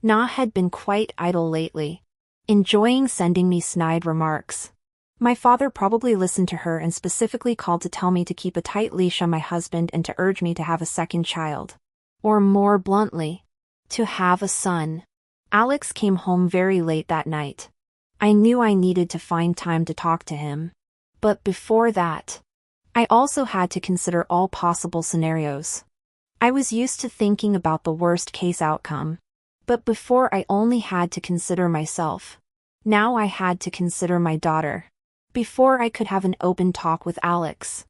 Na had been quite idle lately, enjoying sending me snide remarks. My father probably listened to her and specifically called to tell me to keep a tight leash on my husband and to urge me to have a second child. Or more bluntly, to have a son. Alex came home very late that night. I knew I needed to find time to talk to him. But before that, I also had to consider all possible scenarios. I was used to thinking about the worst case outcome. But before I only had to consider myself. Now I had to consider my daughter. Before I could have an open talk with Alex.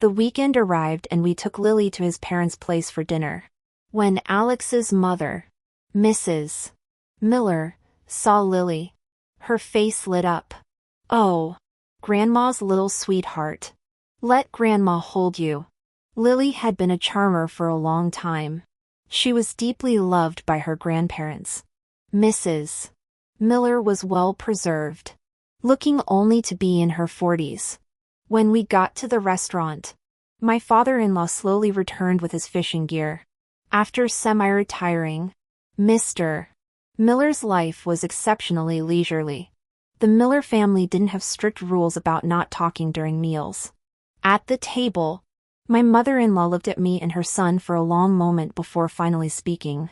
The weekend arrived and we took Lily to his parents' place for dinner. When Alex's mother, Mrs. Miller, saw Lily, her face lit up. "Oh, Grandma's little sweetheart. Let Grandma hold you." Lily had been a charmer for a long time. She was deeply loved by her grandparents. Mrs. Miller was well preserved, looking only to be in her 40s. When we got to the restaurant, my father-in-law slowly returned with his fishing gear. After semi-retiring, Mr. Miller's life was exceptionally leisurely. The Miller family didn't have strict rules about not talking during meals. At the table, my mother-in-law looked at me and her son for a long moment before finally speaking.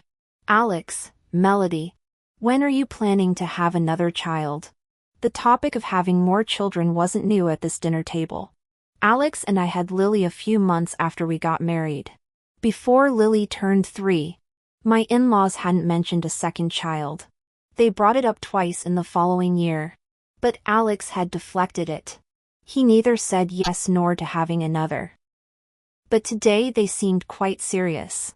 "Alex, Melody, when are you planning to have another child?" The topic of having more children wasn't new at this dinner table. Alex and I had Lily a few months after we got married. Before Lily turned 3, my in-laws hadn't mentioned a second child. They brought it up twice in the following year. But Alex had deflected it. He neither said yes nor to having another. But today they seemed quite serious.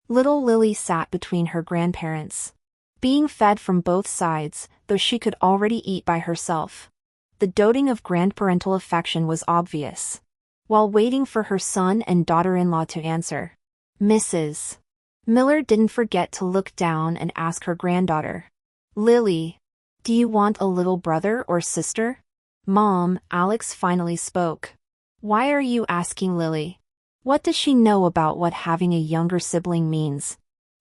Little Lily sat between her grandparents, being fed from both sides, though she could already eat by herself. The doting of grandparental affection was obvious. While waiting for her son and daughter-in-law to answer, Mrs. Miller didn't forget to look down and ask her granddaughter, "Lily, do you want a little brother or sister?" "Mom," Alex finally spoke. "Why are you asking Lily? What does she know about what having a younger sibling means?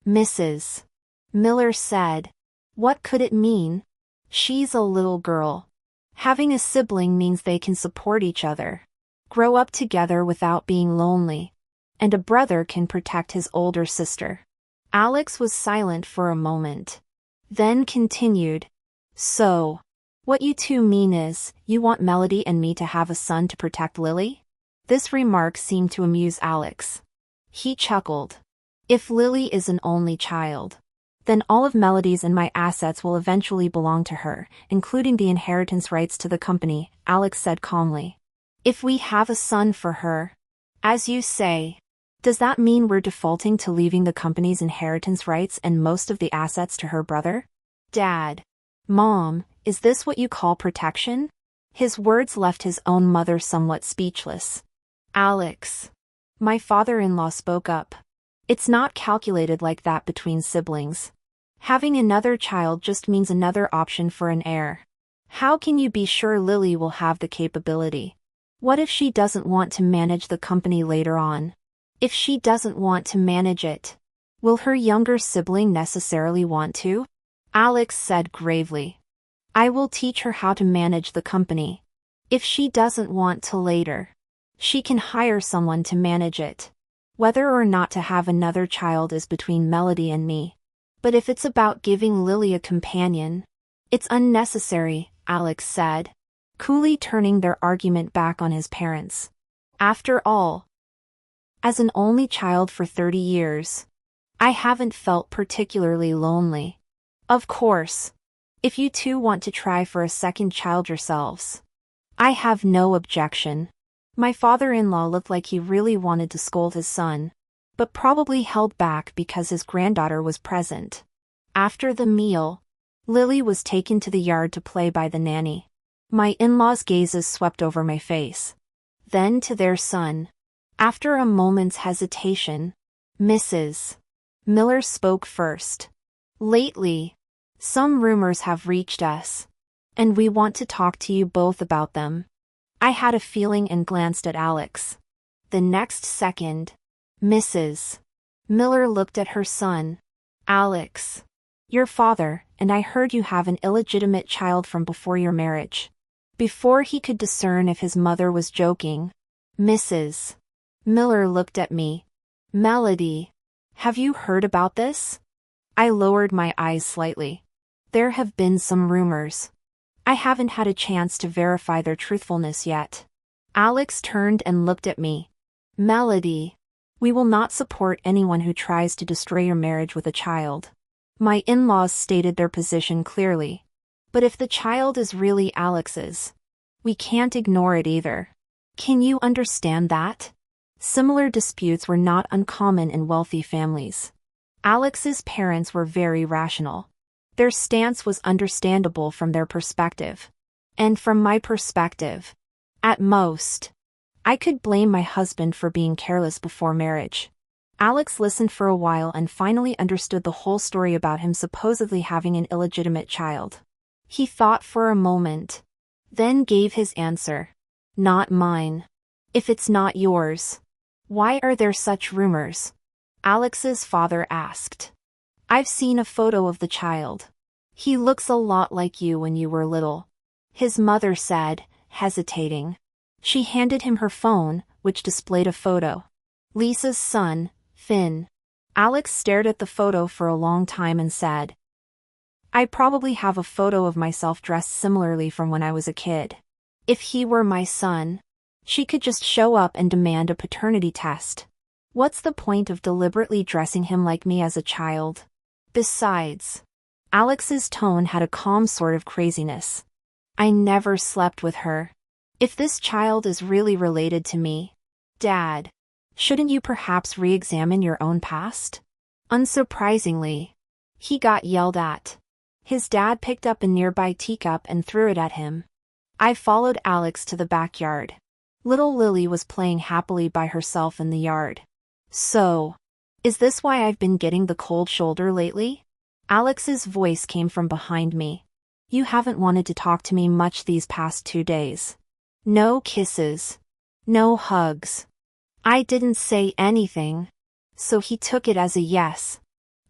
Mrs. Miller said. What could it mean? She's a little girl. Having a sibling means they can support each other, grow up together without being lonely, and a brother can protect his older sister. Alex was silent for a moment, then continued. So, what you two mean is, you want Melody and me to have a son to protect Lily? This remark seemed to amuse Alex. He chuckled. If Lily is an only child, then all of Melody's and my assets will eventually belong to her, including the inheritance rights to the company, Alex said calmly. If we have a son for her, as you say, does that mean we're defaulting to leaving the company's inheritance rights and most of the assets to her brother? Dad. Mom, is this what you call protection? His words left his own mother somewhat speechless. Alex. My father-in-law spoke up. It's not calculated like that between siblings. Having another child just means another option for an heir. How can you be sure Lily will have the capability? What if she doesn't want to manage the company later on? If she doesn't want to manage it, will her younger sibling necessarily want to? Alex said gravely. I will teach her how to manage the company. If she doesn't want to later, she can hire someone to manage it. Whether or not to have another child is between Melody and me. But if it's about giving Lily a companion, it's unnecessary, Alex said, coolly turning their argument back on his parents. After all, as an only child for 30 years, I haven't felt particularly lonely. Of course, if you two want to try for a second child yourselves, I have no objection. My father-in-law looked like he really wanted to scold his son, but probably held back because his granddaughter was present. After the meal, Lily was taken to the yard to play by the nanny. My in-laws' gazes swept over my face. Then to their son. After a moment's hesitation, Mrs. Miller spoke first. Lately, some rumors have reached us, and we want to talk to you both about them. I had a feeling and glanced at Alex. The next second, Mrs. Miller looked at her son. Alex, your father, and I heard you have an illegitimate child from before your marriage. Before he could discern if his mother was joking, Mrs. Miller looked at me. Melody, have you heard about this? I lowered my eyes slightly. There have been some rumors. I haven't had a chance to verify their truthfulness yet. Alex turned and looked at me. Melody, we will not support anyone who tries to destroy your marriage with a child. My in-laws stated their position clearly. But if the child is really Alex's, we can't ignore it either. Can you understand that? Similar disputes were not uncommon in wealthy families. Alex's parents were very rational. Their stance was understandable from their perspective. And from my perspective, at most, I could blame my husband for being careless before marriage. Alex listened for a while and finally understood the whole story about him supposedly having an illegitimate child. He thought for a moment, then gave his answer. Not mine. If it's not yours, why are there such rumors? Alex's father asked. I've seen a photo of the child. He looks a lot like you when you were little, his mother said, hesitating. She handed him her phone, which displayed a photo. Lisa's son, Finn. Alex stared at the photo for a long time and said, I probably have a photo of myself dressed similarly from when I was a kid. If he were my son, she could just show up and demand a paternity test. What's the point of deliberately dressing him like me as a child? Besides, Alex's tone had a calm sort of craziness. I never slept with her. If this child is really related to me, Dad, shouldn't you perhaps re-examine your own past? Unsurprisingly, he got yelled at. His dad picked up a nearby teacup and threw it at him. I followed Alex to the backyard. Little Lily was playing happily by herself in the yard. So, is this why I've been getting the cold shoulder lately? Alex's voice came from behind me. You haven't wanted to talk to me much these past 2 days. No kisses. No hugs. I didn't say anything, so he took it as a yes.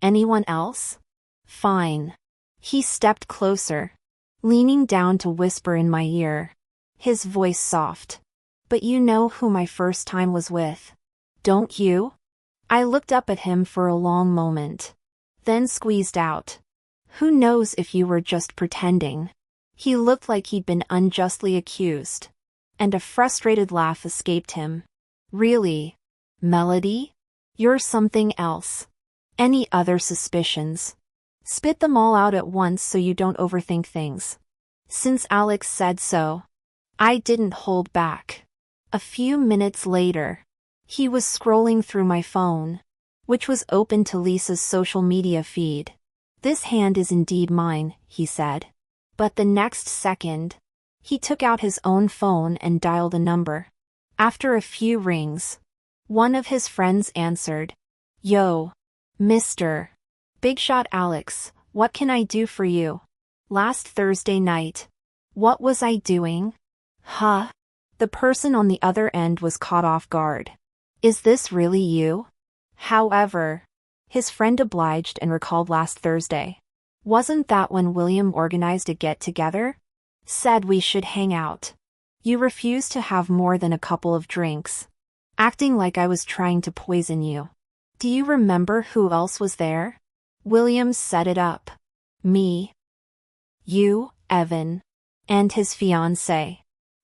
Anyone else? Fine. He stepped closer, leaning down to whisper in my ear, his voice soft. But you know who my first time was with, don't you? I looked up at him for a long moment, then squeezed out. Who knows if you were just pretending? He looked like he'd been unjustly accused, and a frustrated laugh escaped him. Really? Melody? You're something else. Any other suspicions? Spit them all out at once so you don't overthink things. Since Alex said so, I didn't hold back. A few minutes later, he was scrolling through my phone, which was open to Lisa's social media feed. This hand is indeed mine, he said. But the next second, he took out his own phone and dialed a number. After a few rings, one of his friends answered. Yo, Mr. Big Shot Alex, what can I do for you? Last Thursday night. What was I doing? Huh? The person on the other end was caught off guard. Is this really you? However, his friend obliged and recalled last Thursday. Wasn't that when William organized a get-together? Said we should hang out. You refused to have more than a couple of drinks, acting like I was trying to poison you. Do you remember who else was there? William set it up. Me. You, Evan. And his fiancée.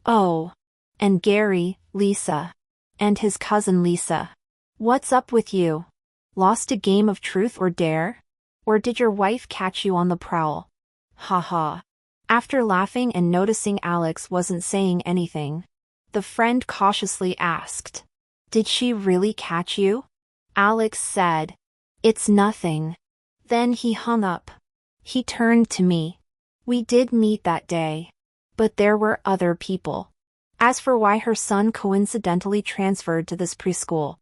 Oh. And Gary, Lisa. And his cousin Lisa. What's up with you? Lost a game of truth or dare? Or did your wife catch you on the prowl? Haha. After laughing and noticing Alex wasn't saying anything, the friend cautiously asked. Did she really catch you? Alex said. It's nothing. Then he hung up. He turned to me. We did meet that day. But there were other people. As for why her son coincidentally transferred to this preschool,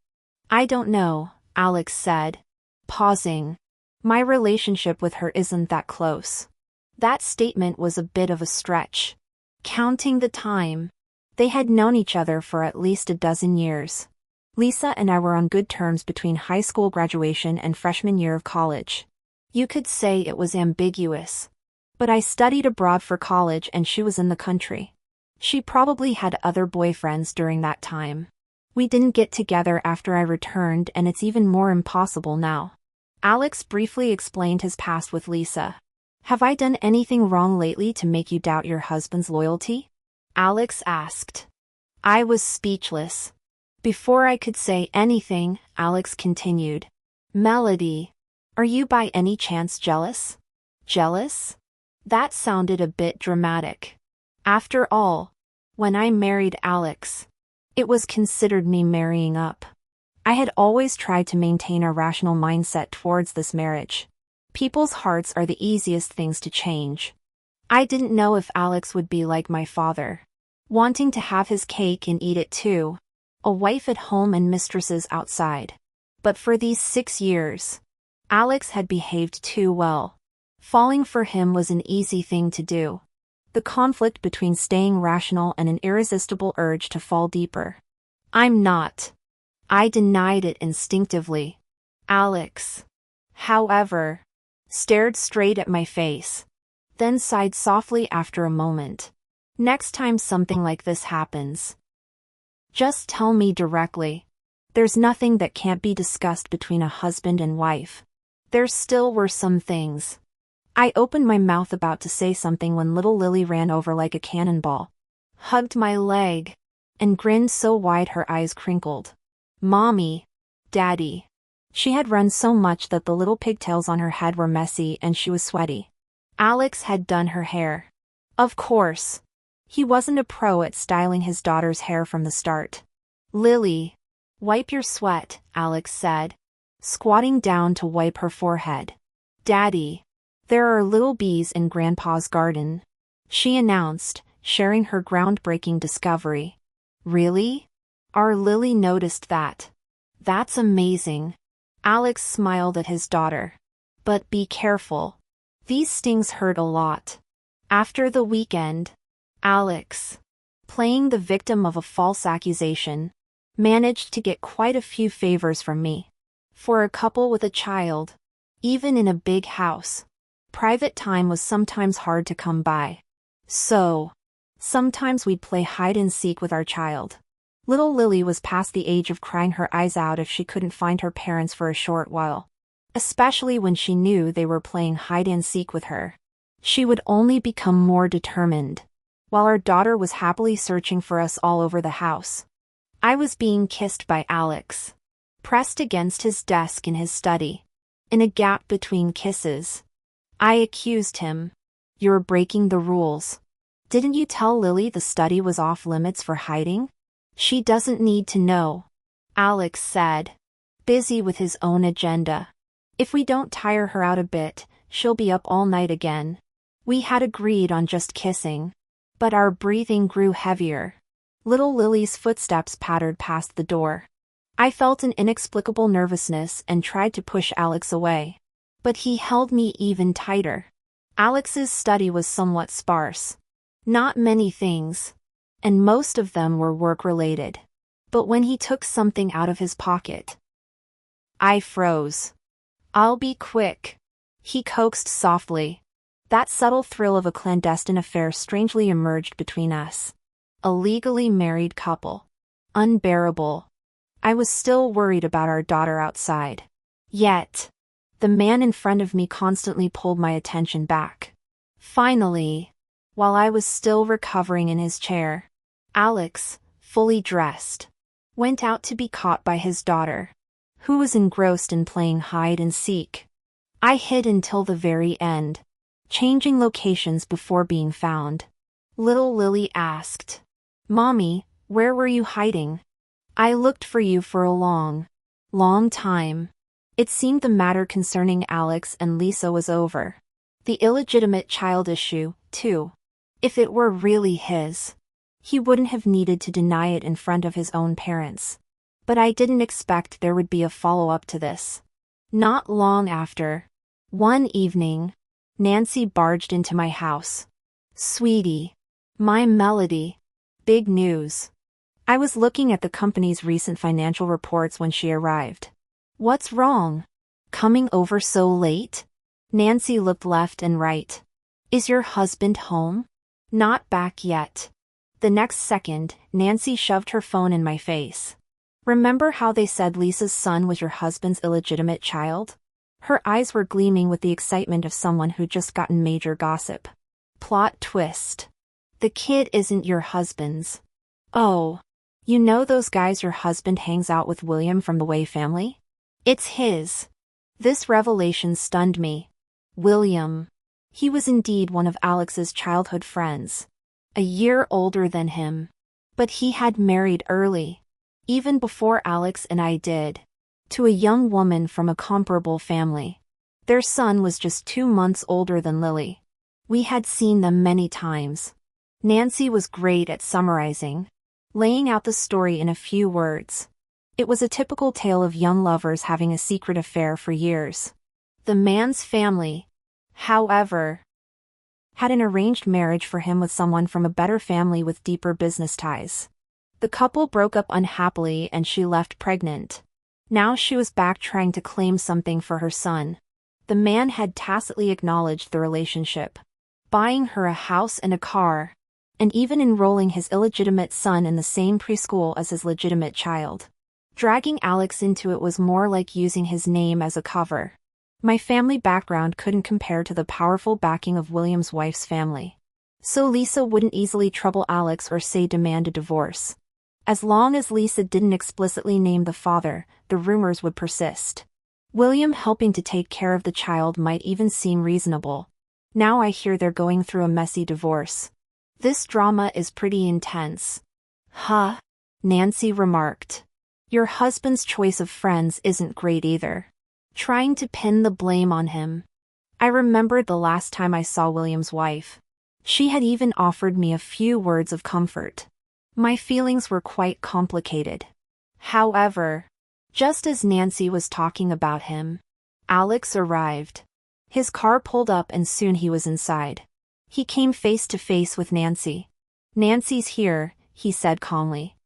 I don't know, Alex said, pausing. My relationship with her isn't that close. That statement was a bit of a stretch. Counting the time, they had known each other for at least a dozen years. Lisa and I were on good terms between high school graduation and freshman year of college. You could say it was ambiguous. But I studied abroad for college and she was in the country. She probably had other boyfriends during that time. We didn't get together after I returned and it's even more impossible now. Alex briefly explained his past with Lisa. Have I done anything wrong lately to make you doubt your husband's loyalty? Alex asked. I was speechless. Before I could say anything, Alex continued. Melody, are you by any chance jealous? Jealous? That sounded a bit dramatic. After all, when I married Alex, it was considered me marrying up. I had always tried to maintain a rational mindset towards this marriage. People's hearts are the easiest things to change. I didn't know if Alex would be like my father, wanting to have his cake and eat it too, a wife at home and mistresses outside. But for these 6 years, Alex had behaved too well. Falling for him was an easy thing to do. The conflict between staying rational and an irresistible urge to fall deeper. I'm not. I denied it instinctively. Alex, however, stared straight at my face, then sighed softly after a moment. Next time something like this happens, just tell me directly. There's nothing that can't be discussed between a husband and wife. There still were some things. I opened my mouth about to say something when little Lily ran over like a cannonball, hugged my leg, and grinned so wide her eyes crinkled. Mommy, Daddy. She had run so much that the little pigtails on her head were messy and she was sweaty. Alex had done her hair. Of course. He wasn't a pro at styling his daughter's hair from the start. Lily, wipe your sweat, Alex said, squatting down to wipe her forehead. Daddy, there are little bees in Grandpa's garden, she announced, sharing her groundbreaking discovery. Really? Our Lily noticed that. That's amazing. Alex smiled at his daughter. But be careful. These stings hurt a lot. After the weekend, Alex, playing the victim of a false accusation, managed to get quite a few favors from me. For a couple with a child, even in a big house, private time was sometimes hard to come by. So, sometimes we'd play hide and seek with our child. Little Lily was past the age of crying her eyes out if she couldn't find her parents for a short while. Especially when she knew they were playing hide and seek with her. She would only become more determined. While our daughter was happily searching for us all over the house, I was being kissed by Alex, pressed against his desk in his study. In a gap between kisses, I accused him. "You're breaking the rules. Didn't you tell Lily the study was off limits for hiding?" "She doesn't need to know," Alex said, busy with his own agenda. "If we don't tire her out a bit, she'll be up all night again." We had agreed on just kissing, but our breathing grew heavier. Little Lily's footsteps pattered past the door. I felt an inexplicable nervousness and tried to push Alex away. But he held me even tighter. Alex's study was somewhat sparse. Not many things, and most of them were work-related. But when he took something out of his pocket, I froze. "I'll be quick," he coaxed softly. That subtle thrill of a clandestine affair strangely emerged between us. A legally married couple. Unbearable. I was still worried about our daughter outside. Yet, the man in front of me constantly pulled my attention back. Finally, while I was still recovering in his chair, Alex, fully dressed, went out to be caught by his daughter, who was engrossed in playing hide and seek. I hid until the very end, changing locations before being found. Little Lily asked, "Mommy, where were you hiding?" "I looked for you for a long time." It seemed the matter concerning Alex and Lisa was over. The illegitimate child issue, too. If it were really his, he wouldn't have needed to deny it in front of his own parents. But I didn't expect there would be a follow-up to this. Not long after, one evening, Nancy barged into my house. "Sweetie. My Melody. Big news." I was looking at the company's recent financial reports when she arrived. "What's wrong? Coming over so late?" Nancy looked left and right. "Is your husband home?" "Not back yet." The next second, Nancy shoved her phone in my face. "Remember how they said Lisa's son was your husband's illegitimate child?" Her eyes were gleaming with the excitement of someone who'd just gotten major gossip. Plot twist. The kid isn't your husband's. "Oh. You know those guys your husband hangs out with, William from the Way family? It's his." This revelation stunned me. William. He was indeed one of Alex's childhood friends. A year older than him. But he had married early. Even before Alex and I did. To a young woman from a comparable family. Their son was just 2 months older than Lily. We had seen them many times. Nancy was great at summarizing, laying out the story in a few words. It was a typical tale of young lovers having a secret affair for years. The man's family, however, had an arranged marriage for him with someone from a better family with deeper business ties. The couple broke up unhappily and she left pregnant. Now she was back trying to claim something for her son. The man had tacitly acknowledged the relationship, buying her a house and a car, and even enrolling his illegitimate son in the same preschool as his legitimate child. Dragging Alex into it was more like using his name as a cover. My family background couldn't compare to the powerful backing of William's wife's family. So Lisa wouldn't easily trouble Alex or say demand a divorce. As long as Lisa didn't explicitly name the father, the rumors would persist. William helping to take care of the child might even seem reasonable. Now I hear they're going through a messy divorce. This drama is pretty intense. "Huh?" Nancy remarked. "Your husband's choice of friends isn't great either. Trying to pin the blame on him." I remembered the last time I saw William's wife. She had even offered me a few words of comfort. My feelings were quite complicated. However, just as Nancy was talking about him, Alex arrived. His car pulled up and soon he was inside. He came face to face with Nancy. "Nancy's here," he said calmly.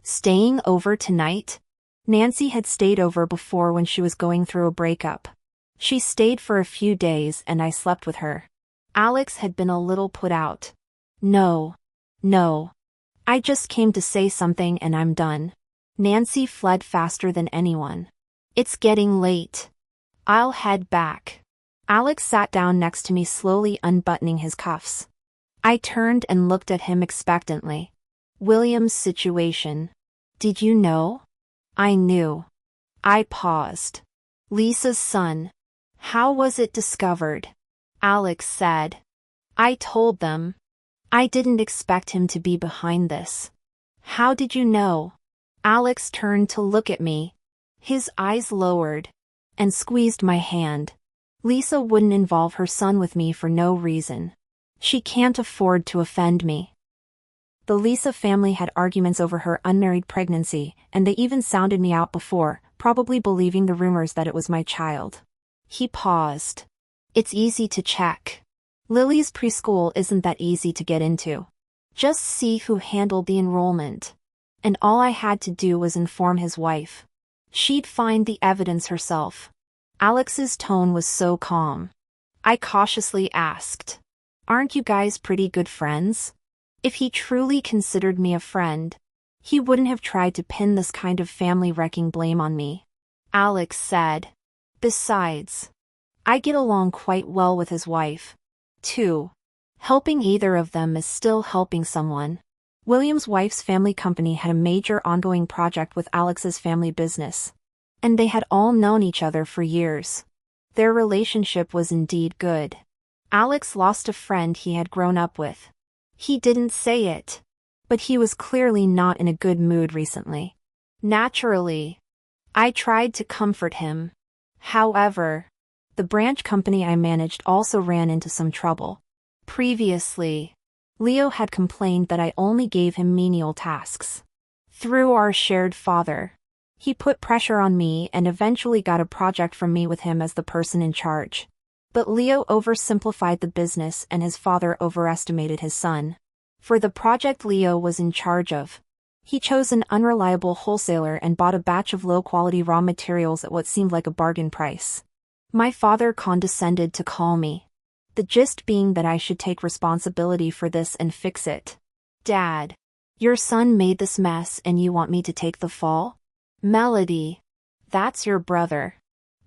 Staying over tonight? Nancy had stayed over before when she was going through a breakup. She stayed for a few days and I slept with her. Alex had been a little put out. No. I just came to say something and I'm done. Nancy fled faster than anyone. It's getting late. I'll head back. Alex sat down next to me, slowly unbuttoning his cuffs. I turned and looked at him expectantly. William's situation. Did you know? I knew. I paused. Lisa's son. How was it discovered? Alex said. I told them. I didn't expect him to be behind this. How did you know? Alex turned to look at me. His eyes lowered and squeezed my hand. Lisa wouldn't involve her son with me for no reason. She can't afford to offend me. The Lisa family had arguments over her unmarried pregnancy, and they even sounded me out before, probably believing the rumors that it was my child. He paused. It's easy to check. Lily's preschool isn't that easy to get into. Just see who handled the enrollment. And all I had to do was inform his wife. She'd find the evidence herself. Alex's tone was so calm. I cautiously asked, "Aren't you guys pretty good friends?" If he truly considered me a friend, he wouldn't have tried to pin this kind of family-wrecking blame on me. Alex said, "Besides, I get along quite well with his wife, too. Helping either of them is still helping someone." William's wife's family company had a major ongoing project with Alex's family business, and they had all known each other for years. Their relationship was indeed good. Alex lost a friend he had grown up with. He didn't say it, but he was clearly not in a good mood recently. Naturally, I tried to comfort him. However, the branch company I managed also ran into some trouble. Previously, Leo had complained that I only gave him menial tasks. Through our shared father, he put pressure on me and eventually got a project from me with him as the person in charge. But Leo oversimplified the business and his father overestimated his son. For the project Leo was in charge of, he chose an unreliable wholesaler and bought a batch of low-quality raw materials at what seemed like a bargain price. My father condescended to call me, the gist being that I should take responsibility for this and fix it. "Dad, your son made this mess and you want me to take the fall?" "Melody, that's your brother."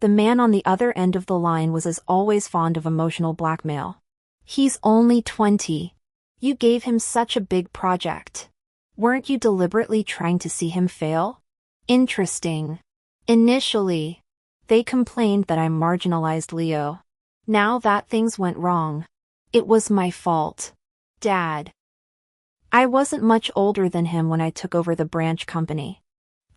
The man on the other end of the line was as always fond of emotional blackmail. "He's only 20. You gave him such a big project. Weren't you deliberately trying to see him fail?" Interesting. Initially, they complained that I marginalized Leo. Now that things went wrong, it was my fault. Dad. I wasn't much older than him when I took over the branch company.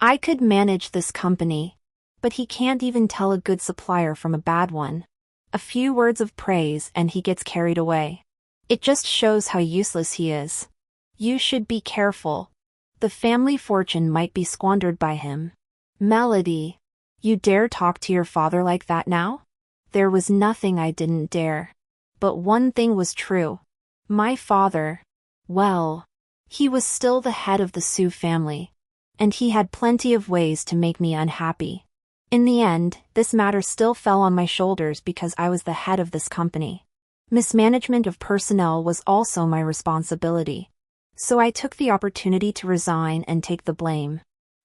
I could manage this company, but he can't even tell a good supplier from a bad one. A few words of praise and he gets carried away. It just shows how useless he is. You should be careful. The family fortune might be squandered by him. Melody, you dare talk to your father like that now? There was nothing I didn't dare. But one thing was true. My father, well, he was still the head of the Sue family, and he had plenty of ways to make me unhappy. In the end, this matter still fell on my shoulders because I was the head of this company. Mismanagement of personnel was also my responsibility. So I took the opportunity to resign and take the blame.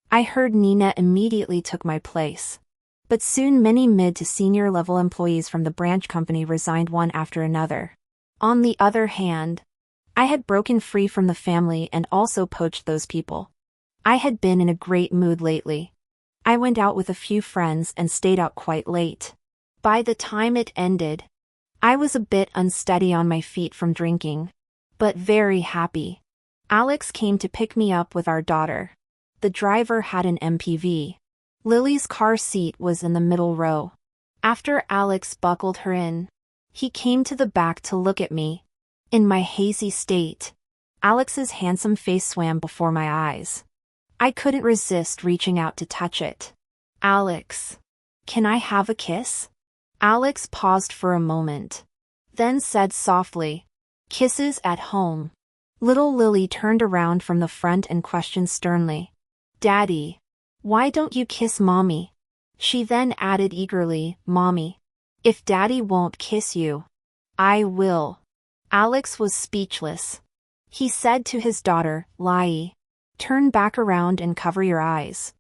I heard Nina immediately took my place. But soon many mid to senior level employees from the branch company resigned one after another. On the other hand, I had broken free from the family and also poached those people. I had been in a great mood lately. I went out with a few friends and stayed out quite late. By the time it ended, I was a bit unsteady on my feet from drinking, but very happy. Alex came to pick me up with our daughter. The driver had an MPV. Lily's car seat was in the middle row. After Alex buckled her in, he came to the back to look at me. In my hazy state, Alex's handsome face swam before my eyes. I couldn't resist reaching out to touch it. "Alex, can I have a kiss?" Alex paused for a moment, then said softly, "Kisses at home." Little Lily turned around from the front and questioned sternly, Daddy, why don't you kiss Mommy? She then added eagerly, Mommy, if Daddy won't kiss you, I will. Alex was speechless. He said to his daughter, Lai, turn back around and cover your eyes.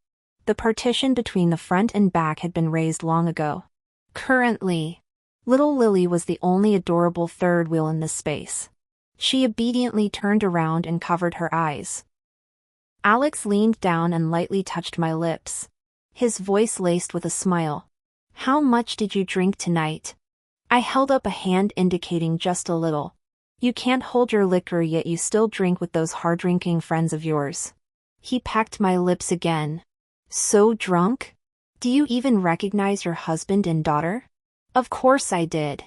The partition between the front and back had been raised long ago. Currently, little Lily was the only adorable third wheel in this space. She obediently turned around and covered her eyes. Alex leaned down and lightly touched my lips. His voice laced with a smile. How much did you drink tonight? I held up a hand indicating just a little. You can't hold your liquor yet you still drink with those hard-drinking friends of yours. He pecked my lips again. So drunk? Do you even recognize your husband and daughter? Of course I did.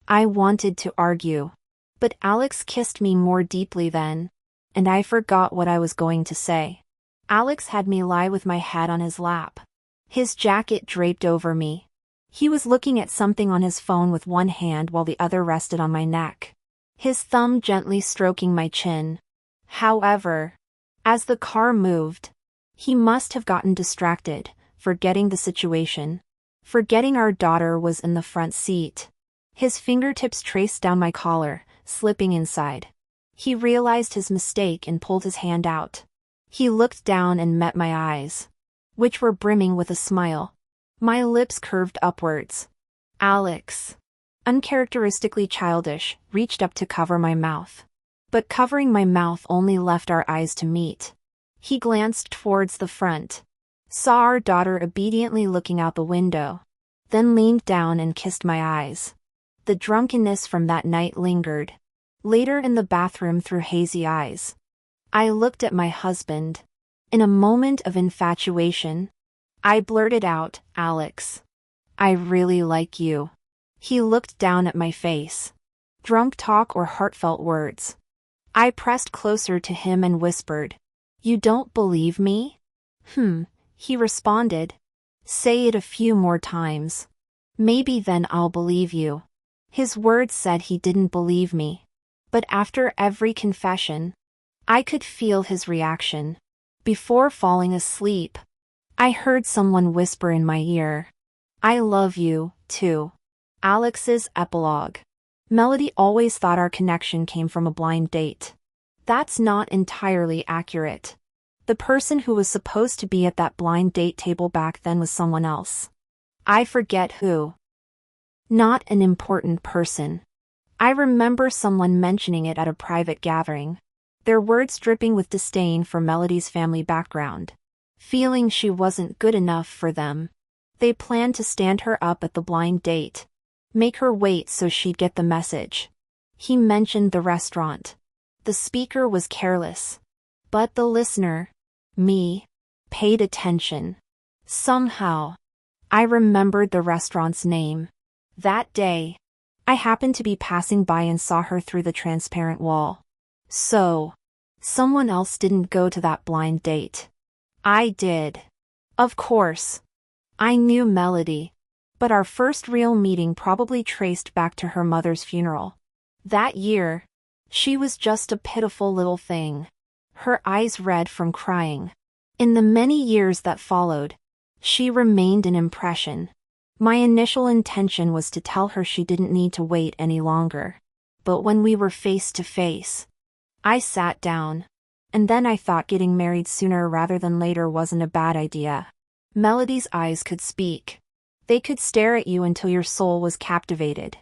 I wanted to argue. But Alex kissed me more deeply then, and I forgot what I was going to say. Alex had me lie with my head on his lap. His jacket draped over me. He was looking at something on his phone with one hand while the other rested on my neck. His thumb gently stroking my chin. However, as the car moved, he must have gotten distracted, forgetting the situation. Forgetting our daughter was in the front seat. His fingertips traced down my collar, slipping inside. He realized his mistake and pulled his hand out. He looked down and met my eyes, which were brimming with a smile. My lips curved upwards. Alex, uncharacteristically childish, reached up to cover my mouth. But covering my mouth only left our eyes to meet. He glanced towards the front, saw our daughter obediently looking out the window, then leaned down and kissed my eyes. The drunkenness from that night lingered. Later in the bathroom through hazy eyes, I looked at my husband. In a moment of infatuation, I blurted out, Alex, I really like you. He looked down at my face. Drunk talk or heartfelt words? I pressed closer to him and whispered, You don't believe me? He responded. Say it a few more times. Maybe then I'll believe you. His words said he didn't believe me. But after every confession, I could feel his reaction. Before falling asleep, I heard someone whisper in my ear, I love you, too. Alex's epilogue. Melody always thought our connection came from a blind date. That's not entirely accurate. The person who was supposed to be at that blind date table back then was someone else. I forget who. Not an important person. I remember someone mentioning it at a private gathering, their words dripping with disdain for Melody's family background. Feeling she wasn't good enough for them, they planned to stand her up at the blind date, make her wait so she'd get the message. He mentioned the restaurant. The speaker was careless, but the listener, me, paid attention. Somehow, I remembered the restaurant's name. That day, I happened to be passing by and saw her through the transparent wall. So, someone else didn't go to that blind date. I did. Of course. I knew Melody, but our first real meeting probably traced back to her mother's funeral. That year, she was just a pitiful little thing, her eyes red from crying. In the many years that followed, she remained an impression. My initial intention was to tell her she didn't need to wait any longer. But when we were face to face, I sat down. And then I thought getting married sooner rather than later wasn't a bad idea. Melody's eyes could speak. They could stare at you until your soul was captivated.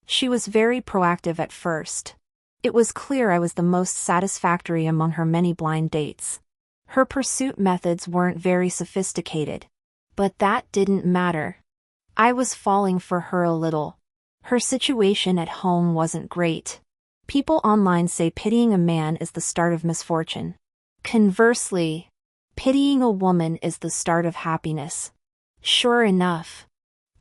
She was very proactive at first. It was clear I was the most satisfactory among her many blind dates. Her pursuit methods weren't very sophisticated. But that didn't matter. I was falling for her a little. Her situation at home wasn't great. People online say pitying a man is the start of misfortune. Conversely, pitying a woman is the start of happiness. Sure enough,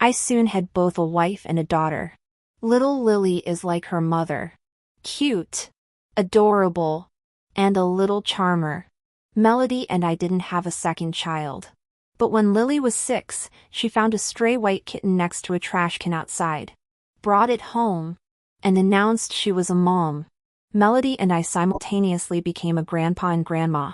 I soon had both a wife and a daughter. Little Lily is like her mother. Cute, adorable, and a little charmer. Melody and I didn't have a second child. But when Lily was 6, she found a stray white kitten next to a trash can outside, brought it home, and announced she was a mom. Melody and I simultaneously became a grandpa and grandma.